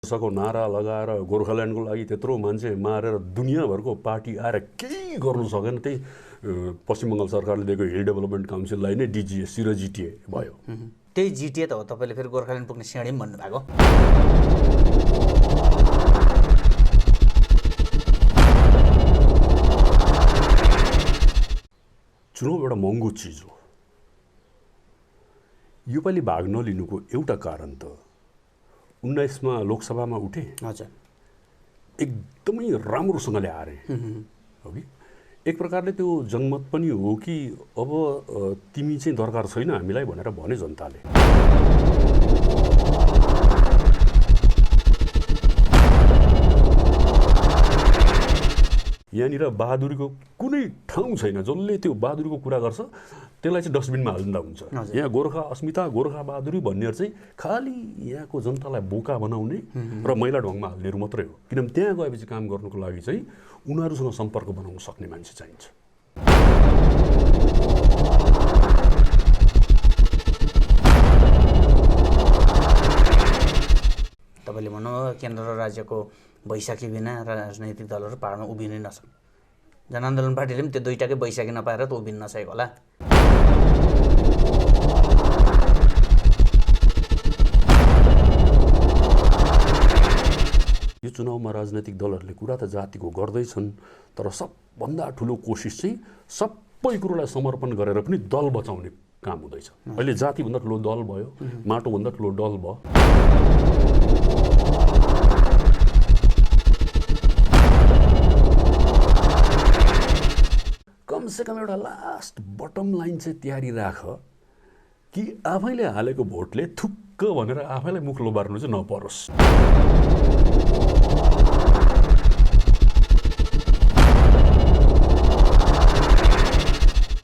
सको नारा लगाएर गोर्खाल्यान्डको लागि त्यत्रो मान्छे मारेर दुनियाँभरको पार्टी आएर केही गर्नु सकेन। त्यही पश्चिम बङ्गाल सरकारले दिएको हिल डेभलपमेन्ट काउन्सिललाई नै डिजिएससी र जिटिए भयो। त्यही जिटिए त हो तपाईँले फेरि गोर्खाल्यान्ड पुग्ने सिँढी पनि भन्नुभएको। चुनाव एउटा महँगो चिज हो। योपालि भाग नलिनुको एउटा कारण त 19 मा लोकसभामा उठे, हजुर, एकदमै राम्रोसँगले हारे हो कि। एक प्रकारले त्यो जनमत पनि हो कि अब तिमी चाहिँ दरकार छैन हामीलाई भनेर भने जनताले। यहाँनिर बहादुरीको कुनै ठाउँ छैन। जसले त्यो बहादुरीको कुरा गर्छ त्यसलाई चाहिँ डस्टबिनमा हालिदिँदा हुन्छ। यहाँ गोर्खा अस्मिता, गोर्खा बहादुरी भन्नेहरू चाहिँ खालि यहाँको जनतालाई बोका बनाउने र मैला ढङ्गमा हाल्नेहरू मात्रै हो। किनभने त्यहाँ गएपछि काम गर्नुको लागि चाहिँ उनीहरूसँग सम्पर्क बनाउन सक्ने मान्छे चाहिन्छ। तपाईँले भन्नुभयो केन्द्र र राज्यको बैशाखी बिना राजनैतिक दलहरू पाहाडमा उभिनै नसक्ने। जनआन्दोलन पार्टीले पनि त्यो दुईटाकै बैशाखी नपाएर त उभिन नसकेको होला। यो चुनावमा राजनैतिक दलहरूले कुरा त जातिको गर्दैछन्, तर सबभन्दा ठुलो कोसिस चाहिँ सबै कुरोलाई समर्पण गरेर पनि दल बचाउने काम हुँदैछ। अहिले जातिभन्दा ठुलो दल भयो, माटोभन्दा ठुलो दल भयो। कमसेकम एउटा लास्ट बटम लाइन चाहिँ तयारी राख कि आफैले हालेको भोटले थुक्क भनेर आफैलाई मुख लोबार्नु चाहिँ नपरोस्।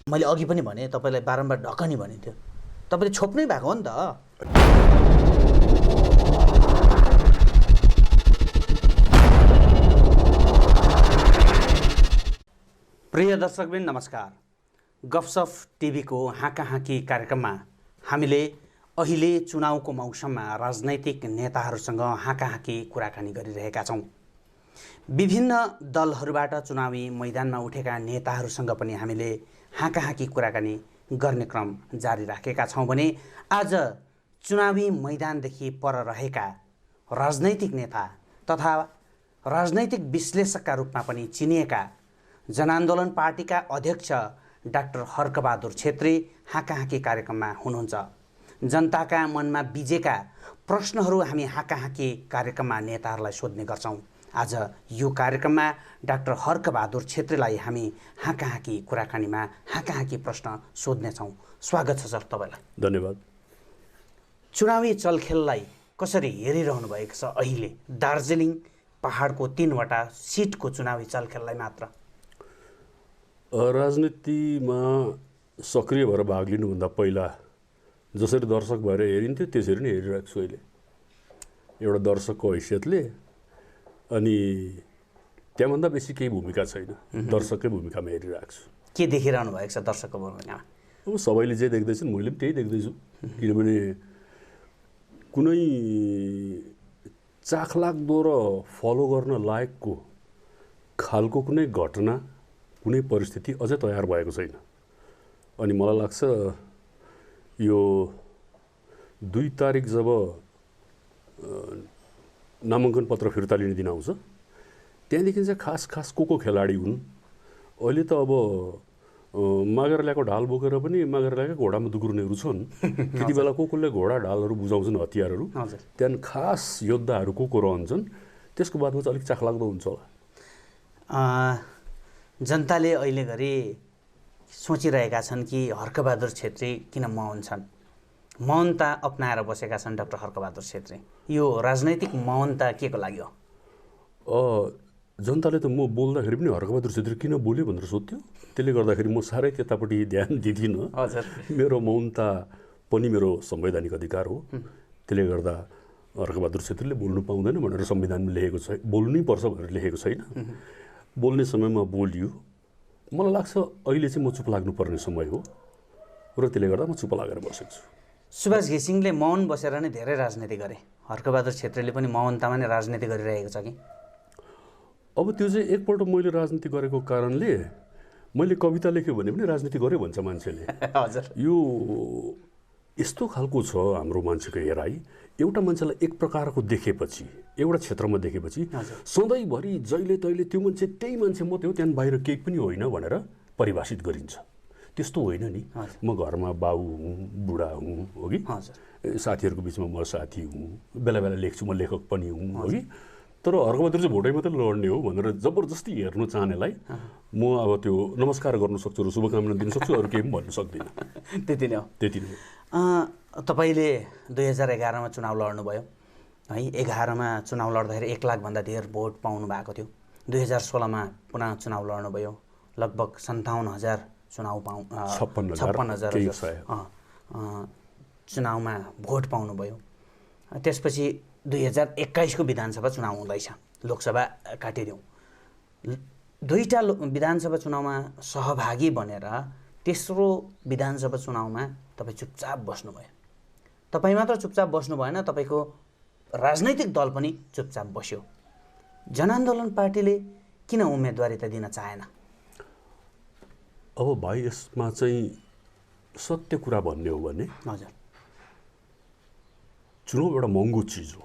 मैले अघि पनि भने तपाईँलाई बारम्बार ढकनी भनिन्थ्यो, तपाईँले छोप्नै भएको हो नि त। प्रिय दर्शकवृन्द नमस्कार। गफसफ टिभीको हाँकाहाँकी कार्यक्रममा हामीले अहिले चुनावको मौसममा राजनैतिक नेताहरूसँग हाँकाहाँकी कुराकानी गरिरहेका छौँ। विभिन्न दलहरूबाट चुनावी मैदानमा उठेका नेताहरूसँग पनि हामीले हाँकाहाँकी कुराकानी गर्ने क्रम जारी राखेका छौँ भने आज चुनावी मैदानदेखि पर रहेका राजनैतिक नेता तथा राजनैतिक विश्लेषकका रूपमा पनि चिनिएका जनआन्दोलन पार्टीका अध्यक्ष डाक्टर हर्कबहादुर छेत्री हाँकाहाँकी कार्यक्रममा हुनुहुन्छ। जनताका मनमा बिजेका प्रश्नहरू हामी हाँकाहाँकी कार्यक्रममा नेताहरूलाई सोध्ने गर्छौँ। आज यो कार्यक्रममा डाक्टर हर्कबहादुर छेत्रीलाई हामी हाँकाहाँकी कुराकानीमा हाँकाहाँकी प्रश्न सोध्नेछौँ। स्वागत छ सर तपाईँलाई। धन्यवाद। चुनावी चलखेललाई कसरी हेरिरहनु भएको छ अहिले दार्जिलिङ पहाडको 3वटा सिटको चुनावी चलखेललाई मात्र? राजनीतिमा सक्रिय भएर भाग लिनुभन्दा पहिला जसरी दर्शक भएर हेरिन्थ्यो त्यसरी नै हेरिरहेको छु अहिले, एउटा दर्शकको हैसियतले। अनि त्यहाँभन्दा बेसी केही भूमिका छैन, दर्शककै भूमिकामा हेरिरहेको छु। के देखिरहनु भएको छ दर्शकको भूमिकामा? अब सबैले जे देख्दैछन् मैले पनि त्यही देख्दैछु। किनभने कुनै चाखलाग्दो र फलो गर्न लायकको खालको कुनै घटना, कुनै परिस्थिति अझै तयार भएको छैन। अनि मलाई लाग्छ यो 2 तारिक जब नामाङ्कन पत्र फिर्ता लिने दिन आउँछ त्यहाँदेखि चाहिँ खास को खेलाडी हुन्। अहिले त अब मागेर ल्याएको ढाल बोकेर पनि मागेर ल्याएको घोडामा दुक्रुनेहरू छन्। त्यति बेला कोले घोडा ढालहरू बुझाउँछन्, हतियारहरू। त्यहाँदेखि खास योद्धाहरू को रहन्छन्, त्यसको बादमा चाहिँ अलिक चाखलाग्दो हुन्छ होला। जनताले अहिले घरि सोचिरहेका छन् कि हर्कबहादुर छेत्री किन मौन छन्, मौनता अपनाएर बसेका छन् डाक्टर हर्कबहादुर छेत्री। यो राजनैतिक मौनता के को लागि हो? जनताले त म बोल्दाखेरि पनि हर्कबहादुर छेत्री किन बोल्यो भनेर सोध्थ्यो। त्यसले गर्दाखेरि म साह्रै त्यतापट्टि ध्यान दिँदिनँ। मेरो मौनता पनि मेरो संवैधानिक अधिकार हो। त्यसले गर्दा हर्कबहादुर छेत्रीले बोल्नु पाउँदैन भनेर संविधानमा लेखेको छ, बोल्नै पर्छ भनेर लेखेको छैन। बोल्ने समयमा बोलियो। मलाई लाग्छ अहिले चाहिँ म चुप लाग्नुपर्ने समय हो र त्यसले गर्दा म चुप लागेर बसेको छु। सुभाष घिसिङले मौन बसेर नै धेरै राजनीति गरे, हर्कबहादुर छेत्रीले पनि मौनतामा नै राजनीति गरिरहेको छ कि? अब त्यो चाहिँ एकपल्ट मैले राजनीति गरेको कारणले मैले कविता लेख्यो भने पनि राजनीति गर्यो भन्छ मान्छेले। हजुर, यो यस्तो खालको छ हाम्रो मान्छेको हेराइ। एउटा मान्छेलाई एक प्रकारको देखेपछि, एउटा क्षेत्रमा देखेपछि सधैँभरि जहिले तहिले त्यो मान्छे त्यही मान्छे मात्रै हो, त्यहाँ बाहिर केही पनि होइन भनेर परिभाषित गरिन्छ। त्यस्तो होइन नि। म घरमा बाउ हुँ, बुढा हुँ, हो कि? साथीहरूको बिचमा म साथी हुँ, बेला बेला लेख्छु, म लेखक पनि हुँ, हो कि? तर हर्कबहादुर चाहिँ भोटै मात्रै लड्ने हो भनेर जबरजस्ती हेर्नु चाहनेलाई म अब त्यो नमस्कार गर्नु सक्छु र शुभकामना दिन सक्छु, अरू केही पनि भन्नु सक्दिनँ। त्यति नै हो। त्यति नै। तपाईँले 2011मा चुनाव लड्नुभयो है। 11मा चुनाव लड्दाखेरि 1 लाखभन्दा धेर भोट पाउनु भएको थियो। 2016मा पुनः चुनाव लड्नुभयो, लगभग 57,000 चुनाव 56,000 चुनावमा भोट पाउनुभयो। त्यसपछि 2021को विधानसभा चुनाव हुँदैछ, लोकसभा काटिदिउँ। दुईटा विधानसभा चुनावमा सहभागी बनेर तेस्रो विधानसभा चुनावमा तपाईँ चुपचाप बस्नुभयो। तपाईँ मात्र चुपचाप बस्नु भएन, तपाईँको राजनैतिक दल पनि चुपचाप बस्यो। जनआन्दोलन पार्टीले किन उम्मेदवारिता दिन चाहेन? अब भाइ, यसमा चाहिँ सत्य कुरा भन्ने हो भने हजुर, चुनाव एउटा महँगो चिज हो।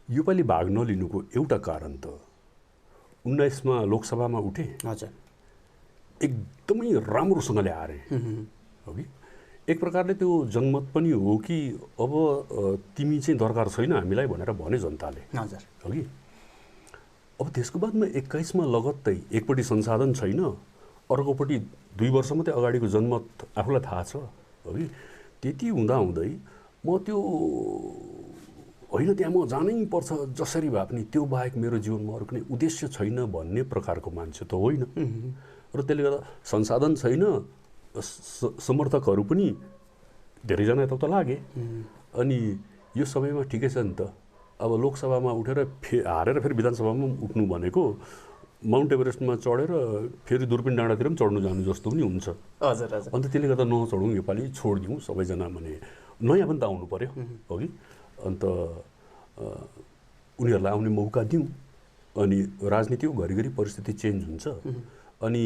योपालि भाग नलिनुको एउटा कारण त 19मा लोकसभामा उठे, हजुर, एकदमै राम्रोसँगले हारे, हो कि? एक प्रकारले त्यो जनमत पनि हो कि अब तिमी चाहिँ दरकार छैन हामीलाई भनेर भने जनताले, हजुर, हो कि? अब त्यसको बादमा 21मा लगत्तै एकपट्टि संसाधन छैन, अर्कोपट्टि 2 वर्ष मात्रै अगाडिको जनमत आफूलाई थाहा छ, हो कि? त्यति हुँदाहुँदै म त्यो होइन, त्यहाँ म जानै पर्छ जसरी भए पनि, त्यो बाहेक मेरो जीवनमा अरू कुनै उद्देश्य छैन भन्ने प्रकारको मान्छे त होइन। र त्यसले गर्दा संसाधन छैन, समर्थकहरू पनि धेरैजना यता उता लागे। अनि यो समयमा ठिकै छ नि त। अब लोकसभामा उठेर हारेर फेरि विधानसभामा उठ्नु भनेको माउन्ट एभरेस्टमा चढेर फेरि दुर्पिन डाँडातिर पनि चढ्नु जानु जस्तो पनि हुन्छ। हजुर, हजुर। अन्त त्यसले गर्दा नचढौँ, योपालि छोडिदिउँ, सबैजना भने नयाँ पनि त आउनु पऱ्यो, हो कि? अन्त उनीहरूलाई आउने मौका दिउँ। अनि राजनीतिको घरिघरि परिस्थिति चेन्ज हुन्छ। अनि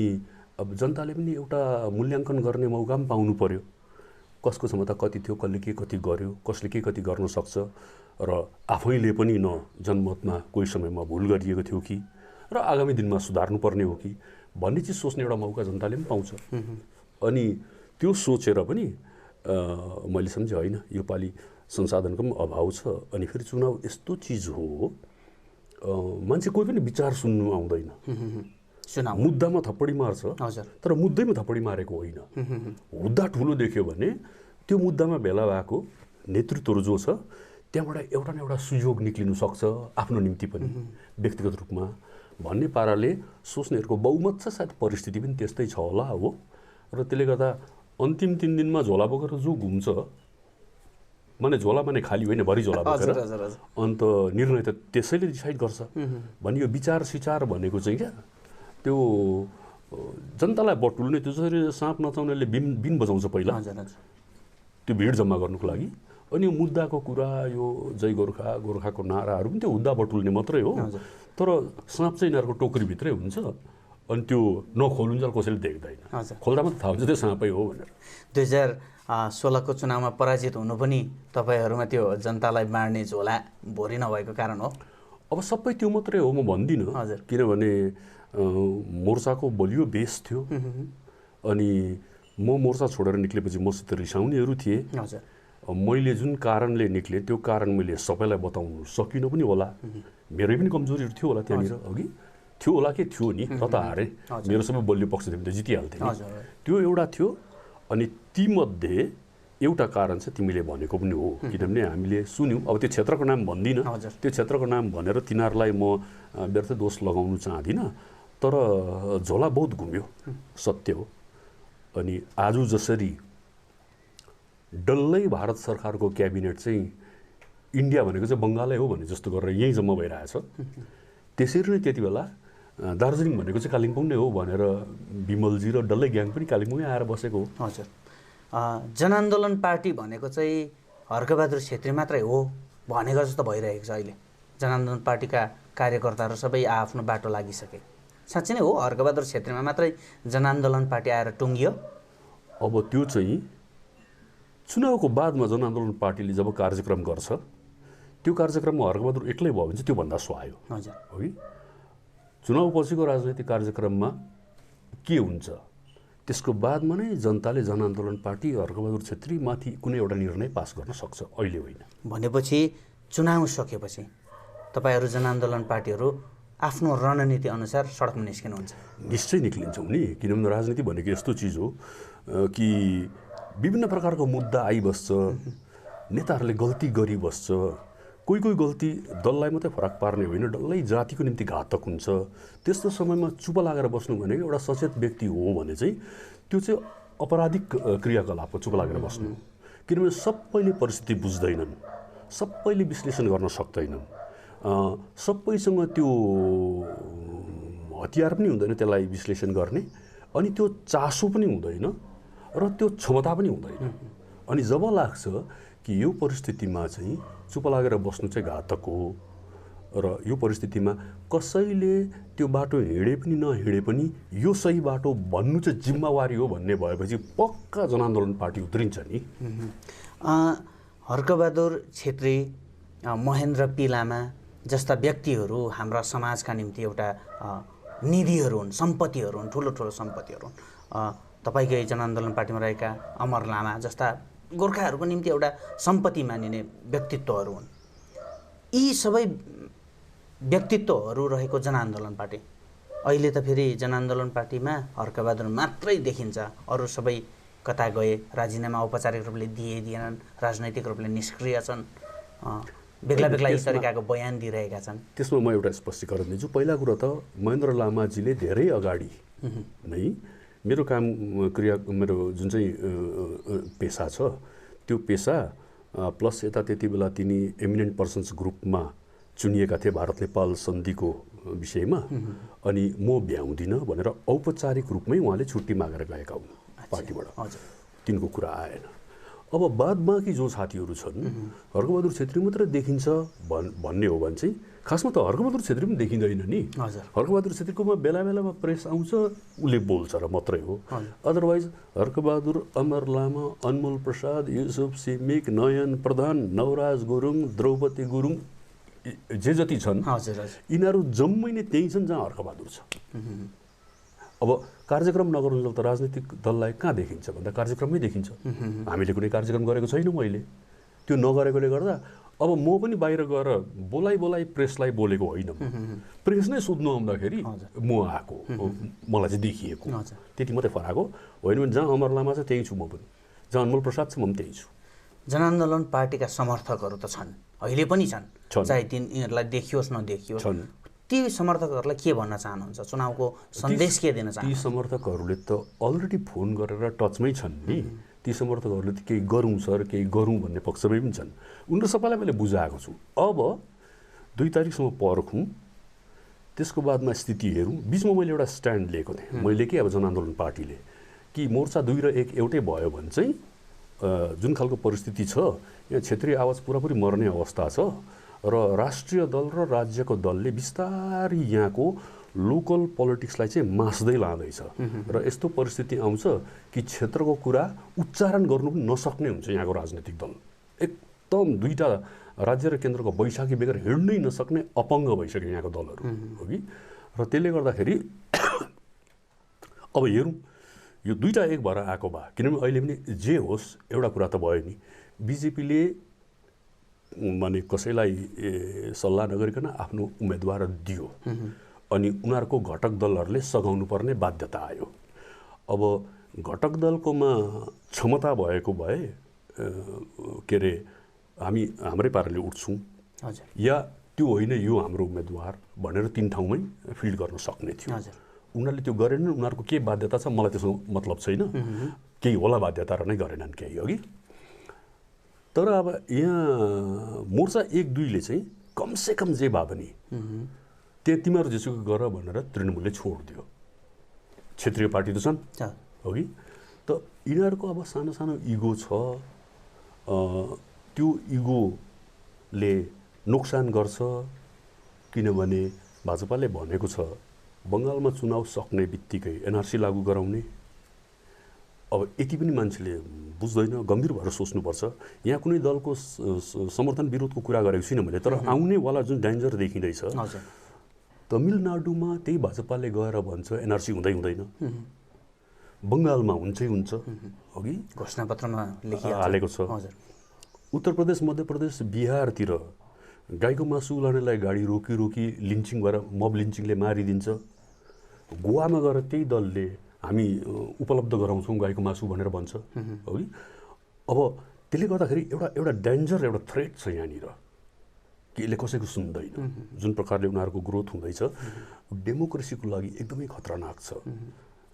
अब जनताले पनि एउटा मूल्याङ्कन गर्ने मौका पनि पाउनु पऱ्यो। कसको क्षमता कति थियो, कसले के कति गर्यो, कसले के कति गर्न सक्छ, र आफैले पनि न जनमतमा कोही समयमा भुल गरिएको थियो कि, र आगामी दिनमा सुधार्नुपर्ने हो कि भन्ने चिज सोच्ने एउटा मौका जनताले पनि पाउँछ। अनि त्यो सोचेर पनि मैले सम्झेँ होइन, योपालि संसाधनको पनि अभाव छ। अनि फेरि चुनाव यस्तो चिज हो, मान्छे कोही पनि विचार सुन्नु आउँदैन। मुद्दामा थप्पडी मार्छ, तर मुद्दैमा थप्पडी मारेको होइन। मुद्दा ठुलो देख्यो भने त्यो मुद्दामा भेला भएको नेतृत्वहरू जो छ त्यहाँबाट एउटा न एउटा सुयोग निक्लिनु सक्छ, आफ्नो निम्ति पनि व्यक्तिगत रूपमा भन्ने पाराले सोच्नेहरूको बहुमत छ। सायद परिस्थिति पनि त्यस्तै छ होला हो। र त्यसले गर्दा अन्तिम 3 दिनमा झोला बोकेर जो घुम्छ, माने झोला माने खाली होइन, भरि झोला बोकेर, अन्त निर्णय त त्यसैले डिसाइड गर्छ भन्ने यो विचार सिचार भनेको चाहिँ क्या, त्यो जनतालाई बटुल्ने, त्यो जसरी साँप नचाउनेले बिन बजाउँछ पहिला, त्यो भिड जम्मा गर्नुको लागि। अनि यो मुद्दाको कुरा, यो जय गोर्खा, गोर्खाको नाराहरू पनि त्यो हुद्दा बटुल्ने मात्रै हो। तर साँप चाहिँ यिनीहरूको टोकरीभित्रै हुन्छ। अनि त्यो नखोलुन्जेल कसैले देख्दैन, खोल्दा मात्रै थाहा हुन्छ त्यो साँपै हो भनेर। 2016को चुनावमा पराजित हुनु पनि तपाईँहरूमा त्यो जनतालाई बाँड्ने झोला भोरी नभएको कारण हो? अब सबै त्यो मात्रै हो म भन्दिनँ, किनभने मोर्चाको बलियो बेस थियो। अनि म मोर्चा छोडेर निक्लेपछि मसित रिसाउनेहरू थिए। मैले जुन कारणले निक्लेँ त्यो कारण मैले सबैलाई बताउनु सकिनँ पनि होला। मेरै पनि कमजोरीहरू थियो होला त्यहाँनिर, अघि थियो होला के थियो नि, र त हारेँ। मेरो सबै बलियो पक्ष थियो भने त जितिहाल्थेँ। त्यो एउटा थियो। अनि तीमध्ये एउटा कारण चाहिँ तिमीले भनेको पनि हो, किनभने हामीले सुन्यौँ। अब त्यो क्षेत्रको नाम भन्दिनँ, त्यो क्षेत्रको नाम भनेर तिनीहरूलाई म व्यर्थ दोष लगाउनु चाहदिनँ, तर झोला बहुत घुम्यो, सत्य हो। अनि आज जसरी डल्लै भारत सरकारको क्याबिनेट चाहिँ इन्डिया भनेको चाहिँ बङ्गालै हो भने जस्तो गरेर यहीँ जम्मा भइरहेछ, त्यसरी नै त्यति बेला दार्जिलिङ भनेको चाहिँ कालिम्पोङ नै हो भनेर विमलजी र डल्लै ग्याङ पनि कालिम्पोङै आएर बसेको हो। हजुर, जनआन्दोलन पार्टी भनेको चाहिँ हर्कबहादुर छेत्री मात्रै हो भनेको जस्तो भइरहेको छ अहिले। जनआन्दोलन पार्टीका कार्यकर्ताहरू सबै आफ्नो बाटो लागिसके। साँच्चै नै हो हर्कबहादुर छेत्रीमा मात्रै जनआन्दोलन पार्टी आएर टुङ्गियो? अब त्यो चाहिँ चुनावको बादमा जनआन्दोलन पार्टीले जब कार्यक्रम गर्छ त्यो कार्यक्रममा हर्कबहादुर एक्लै भयो भने चाहिँ त्योभन्दा सुहायो। हजुर हो कि चुनाव पछिको राजनैतिक कार्यक्रममा के हुन्छ त्यसको बादमा नै जनताले जनआन्दोलन पार्टी हर्कबहादुर छेत्रीमाथि कुनै एउटा निर्णय पास गर्न सक्छ, अहिले होइन। भनेपछि चुनाव सकेपछि तपाईँहरू जनआन्दोलन पार्टीहरू आफ्नो रणनीति अनुसार सडकमा निस्किनुहुन्छ? निश्चय निक्लिन्छौँ नि, किनभने राजनीति भनेको यस्तो चिज हो कि विभिन्न प्रकारको मुद्दा आइबस्छ, नेताहरूले गल्ती गरिबस्छ। कोही कोही गल्ती दललाई मात्रै फरक पार्ने होइन, डल्लै जातिको निम्ति घातक हुन्छ। त्यस्तो समयमा चुप लागेर बस्नु भनेको एउटा सचेत व्यक्ति हो भने चाहिँ त्यो चाहिँ अपराधिक क्रियाकलाप हो, चुप लागेर बस्नु। किनभने सबैले परिस्थिति बुझ्दैनन्, सबैले विश्लेषण गर्न सक्दैनन्, सबैसँग त्यो हतियार पनि हुँदैन त्यसलाई विश्लेषण गर्ने, अनि त्यो चासो पनि हुँदैन र त्यो क्षमता पनि हुँदैन। अनि जब लाग्छ कि यो परिस्थितिमा चाहिँ चुप लागेर बस्नु चाहिँ घातक हो र यो परिस्थितिमा कसैले त्यो बाटो हिँडे पनि नहिँडे पनि यो सही बाटो भन्नु चाहिँ जिम्मेवारी हो भन्ने भएपछि पक्का जनआन्दोलन पार्टी उत्रिन्छ नि। हर्कबहादुर छेत्री, महेन्द्र पी लामा जस्ता व्यक्तिहरू हाम्रा समाजका निम्ति एउटा निधिहरू हुन्, सम्पत्तिहरू हुन्, ठुलो ठुलो सम्पत्तिहरू हुन्। तपाईँकै जनआन्दोलन पार्टीमा रहेका अमर लामा जस्ता गोर्खाहरूको निम्ति एउटा सम्पत्ति मानिने व्यक्तित्वहरू हुन्। यी सबै व्यक्तित्वहरू रहेको जनआन्दोलन पार्टी अहिले त फेरि जनआन्दोलन पार्टीमा हर्कबहादुर मात्रै देखिन्छ, अरू सबै कता गए, राजीनामा औपचारिक रूपले दिएनन्, राजनैतिक रूपले निष्क्रिय छन्, बेग्ला बेग्ला यी तरिकाको बयान दिइरहेका छन्। त्यसमा म एउटा स्पष्टीकरण दिन्छु। पहिला कुरा त महेन्द्र लामाजीले धेरै अगाडि नै मेरो काम क्रिया, मेरो जुन चाहिँ पेसा छ त्यो पेसा प्लस यता त्यति बेला तिनी एमिनेन्ट पर्सन्स ग्रुपमा चुनिएका थिए भारत नेपाल सन्धिको विषयमा, अनि म भ्याउँदिनँ भनेर औपचारिक रूपमै उहाँले छुट्टी मागेर गएका हुन् पार्टीबाट। तिनको कुरा आएन। अब बाद बाँकी जो साथीहरू छन्, हर्कबहादुर छेत्री मात्रै देखिन्छ भन्ने हो भने चाहिँ खासमा त हर्कबहादुर छेत्री पनि देखिँदैन नि। हर्कबहादुर छेत्रीकोमा बेला बेलामा प्रेस आउँछ, उसले बोल्छ र मात्रै हो। अदरवाइज हर्कबहादुर, अमर लामा, अनमोल प्रसाद, युसुफ सिमिक, नयन प्रधान, नवराज गुरुङ, द्रौपदी गुरुङ जे जति छन् यिनीहरू जम्मै नै त्यही छन् जहाँ हर्कबहादुर छ। अब कार्यक्रम नगर्नु त राजनीतिक दललाई कहाँ देखिन्छ भन्दा कार्यक्रममै देखिन्छ। हामीले कुनै कार्यक्रम गरेको छैनौँ अहिले, त्यो नगरेकोले गर्दा अब म पनि बाहिर गएर बोलाइ प्रेसलाई बोलेको होइन। प्रेस नै सोध्नु आउँदाखेरि म आएको, मलाई चाहिँ देखिएको, त्यति मात्रै फरक हो। होइन भने जहाँ अमर लामा छ त्यही छु म पनि, जहाँ अनमोल प्रसाद छ म पनि त्यही छु। जनआन्दोलन पार्टीका समर्थकहरू त छन्, अहिले पनि छन्, चाहे तिनीहरूलाई देखियोस् नदेखियोस्। ती समर्थकहरूलाई के भन्न चाहनुहुन्छ? चुनावको सन्देश के दिन चाहनुहुन्छ? ती समर्थकहरूले त अलरेडी फोन गरेर टचमै छन् नि। ती समर्थकहरूले त केही गरौँ सर, केही गरौँ भन्ने पक्षमै पनि छन्। उनीहरू सबैलाई मैले बुझाएको छु। अब 2 तारिकसम्म पर्खौँ, त्यसको बादमा स्थिति हेरौँ। बिचमा मैले एउटा स्ट्यान्ड लिएको थिएँ मैले कि अब जनआन्दोलन पार्टीले कि मोर्चा 2 र 1 एउटै भयो भने चाहिँ जुन खालको परिस्थिति छ, यहाँ क्षेत्रीय आवाज पुरापुरी मर्ने अवस्था छ र राष्ट्रिय दल र राज्यको दलले बिस्तारै यहाँको लोकल पोलिटिक्सलाई चाहिँ मास्दै लाँदैछ र यस्तो परिस्थिति आउँछ कि क्षेत्रको कुरा उच्चारण गर्नु पनि नसक्ने हुन्छ यहाँको राजनीतिक दल। एकदम 2टा राज्य र केन्द्रको बैशाखी बेगर हिँड्नै नसक्ने अपङ्ग भइसक्यो यहाँको दलहरू हो कि। र त्यसले गर्दाखेरि अब हेरौँ यो 2टा एक भएर आएको भए, किनभने अहिले पनि जे होस् एउटा कुरा त भयो नि, बिजेपीले माने कसैलाई सल्लाह नगरिकन आफ्नो उम्मेदवार दियो, अनि उनीहरूको घटक दलहरूले सघाउनु पर्ने बाध्यता आयो। अब घटक दलकोमा क्षमता भएको भए के अरे हामी हाम्रै पाराले उठ्छौँ, या त्यो होइन यो हाम्रो उम्मेदवार भनेर 3 ठाउँमै फिल्ड गर्न सक्ने थियो। उनीहरूले त्यो गरेनन्। उनीहरूको के बाध्यता छ मलाई त्यसो मतलब छैन, केही होला बाध्यता र नै गरेनन् केही, अघि। तर अब यहाँ मोर्चा 1-2ले चाहिँ कमसेकम जे भए पनि तिमीहरू जेसुकै गर भनेर तृणमूलले छोडिदियो। क्षेत्रीय पार्टी त छन् हो कि, त यिनीहरूको अब सानो सानो इगो छ, त्यो इगोले नोक्सान गर्छ, किनभने भाजपाले भनेको छ बङ्गालमा चुनाव सक्ने बित्तिकै एनआरसी लागू गराउने। अब यति पनि मान्छेले बुझ्दैन, गम्भीर भएर सोच्नुपर्छ। यहाँ कुनै दलको समर्थन विरोधको कुरा गरेको छुइनँ मैले, तर आउनेवाला जुन डेन्जर देखिँदैछ, तमिलनाडुमा त्यही भाजपाले गएर भन्छ एनआरसी हुँदै हुँदैन, बङ्गालमा हुन्छै हुन्छ, अघि घोषणापत्रमा हालेको छ। उत्तर प्रदेश, मध्य प्रदेश, बिहारतिर गाईको मासु लानेलाई गाडी रोकी रोकी लिन्चिङ भएर मब लिन्चिङले मारिदिन्छ। गोवामा गएर त्यही दलले हामी उपलब्ध गराउँछौँ गाईको मासु भनेर भन्छ, अघि। अब त्यसले गर्दाखेरि एउटा डेन्जर, एउटा थ्रेट छ यहाँनिर कि यसले कसैको सुन्दैन। जुन प्रकारले उनीहरूको ग्रोथ हुँदैछ डेमोक्रेसीको लागि एकदमै खतरनाक छ।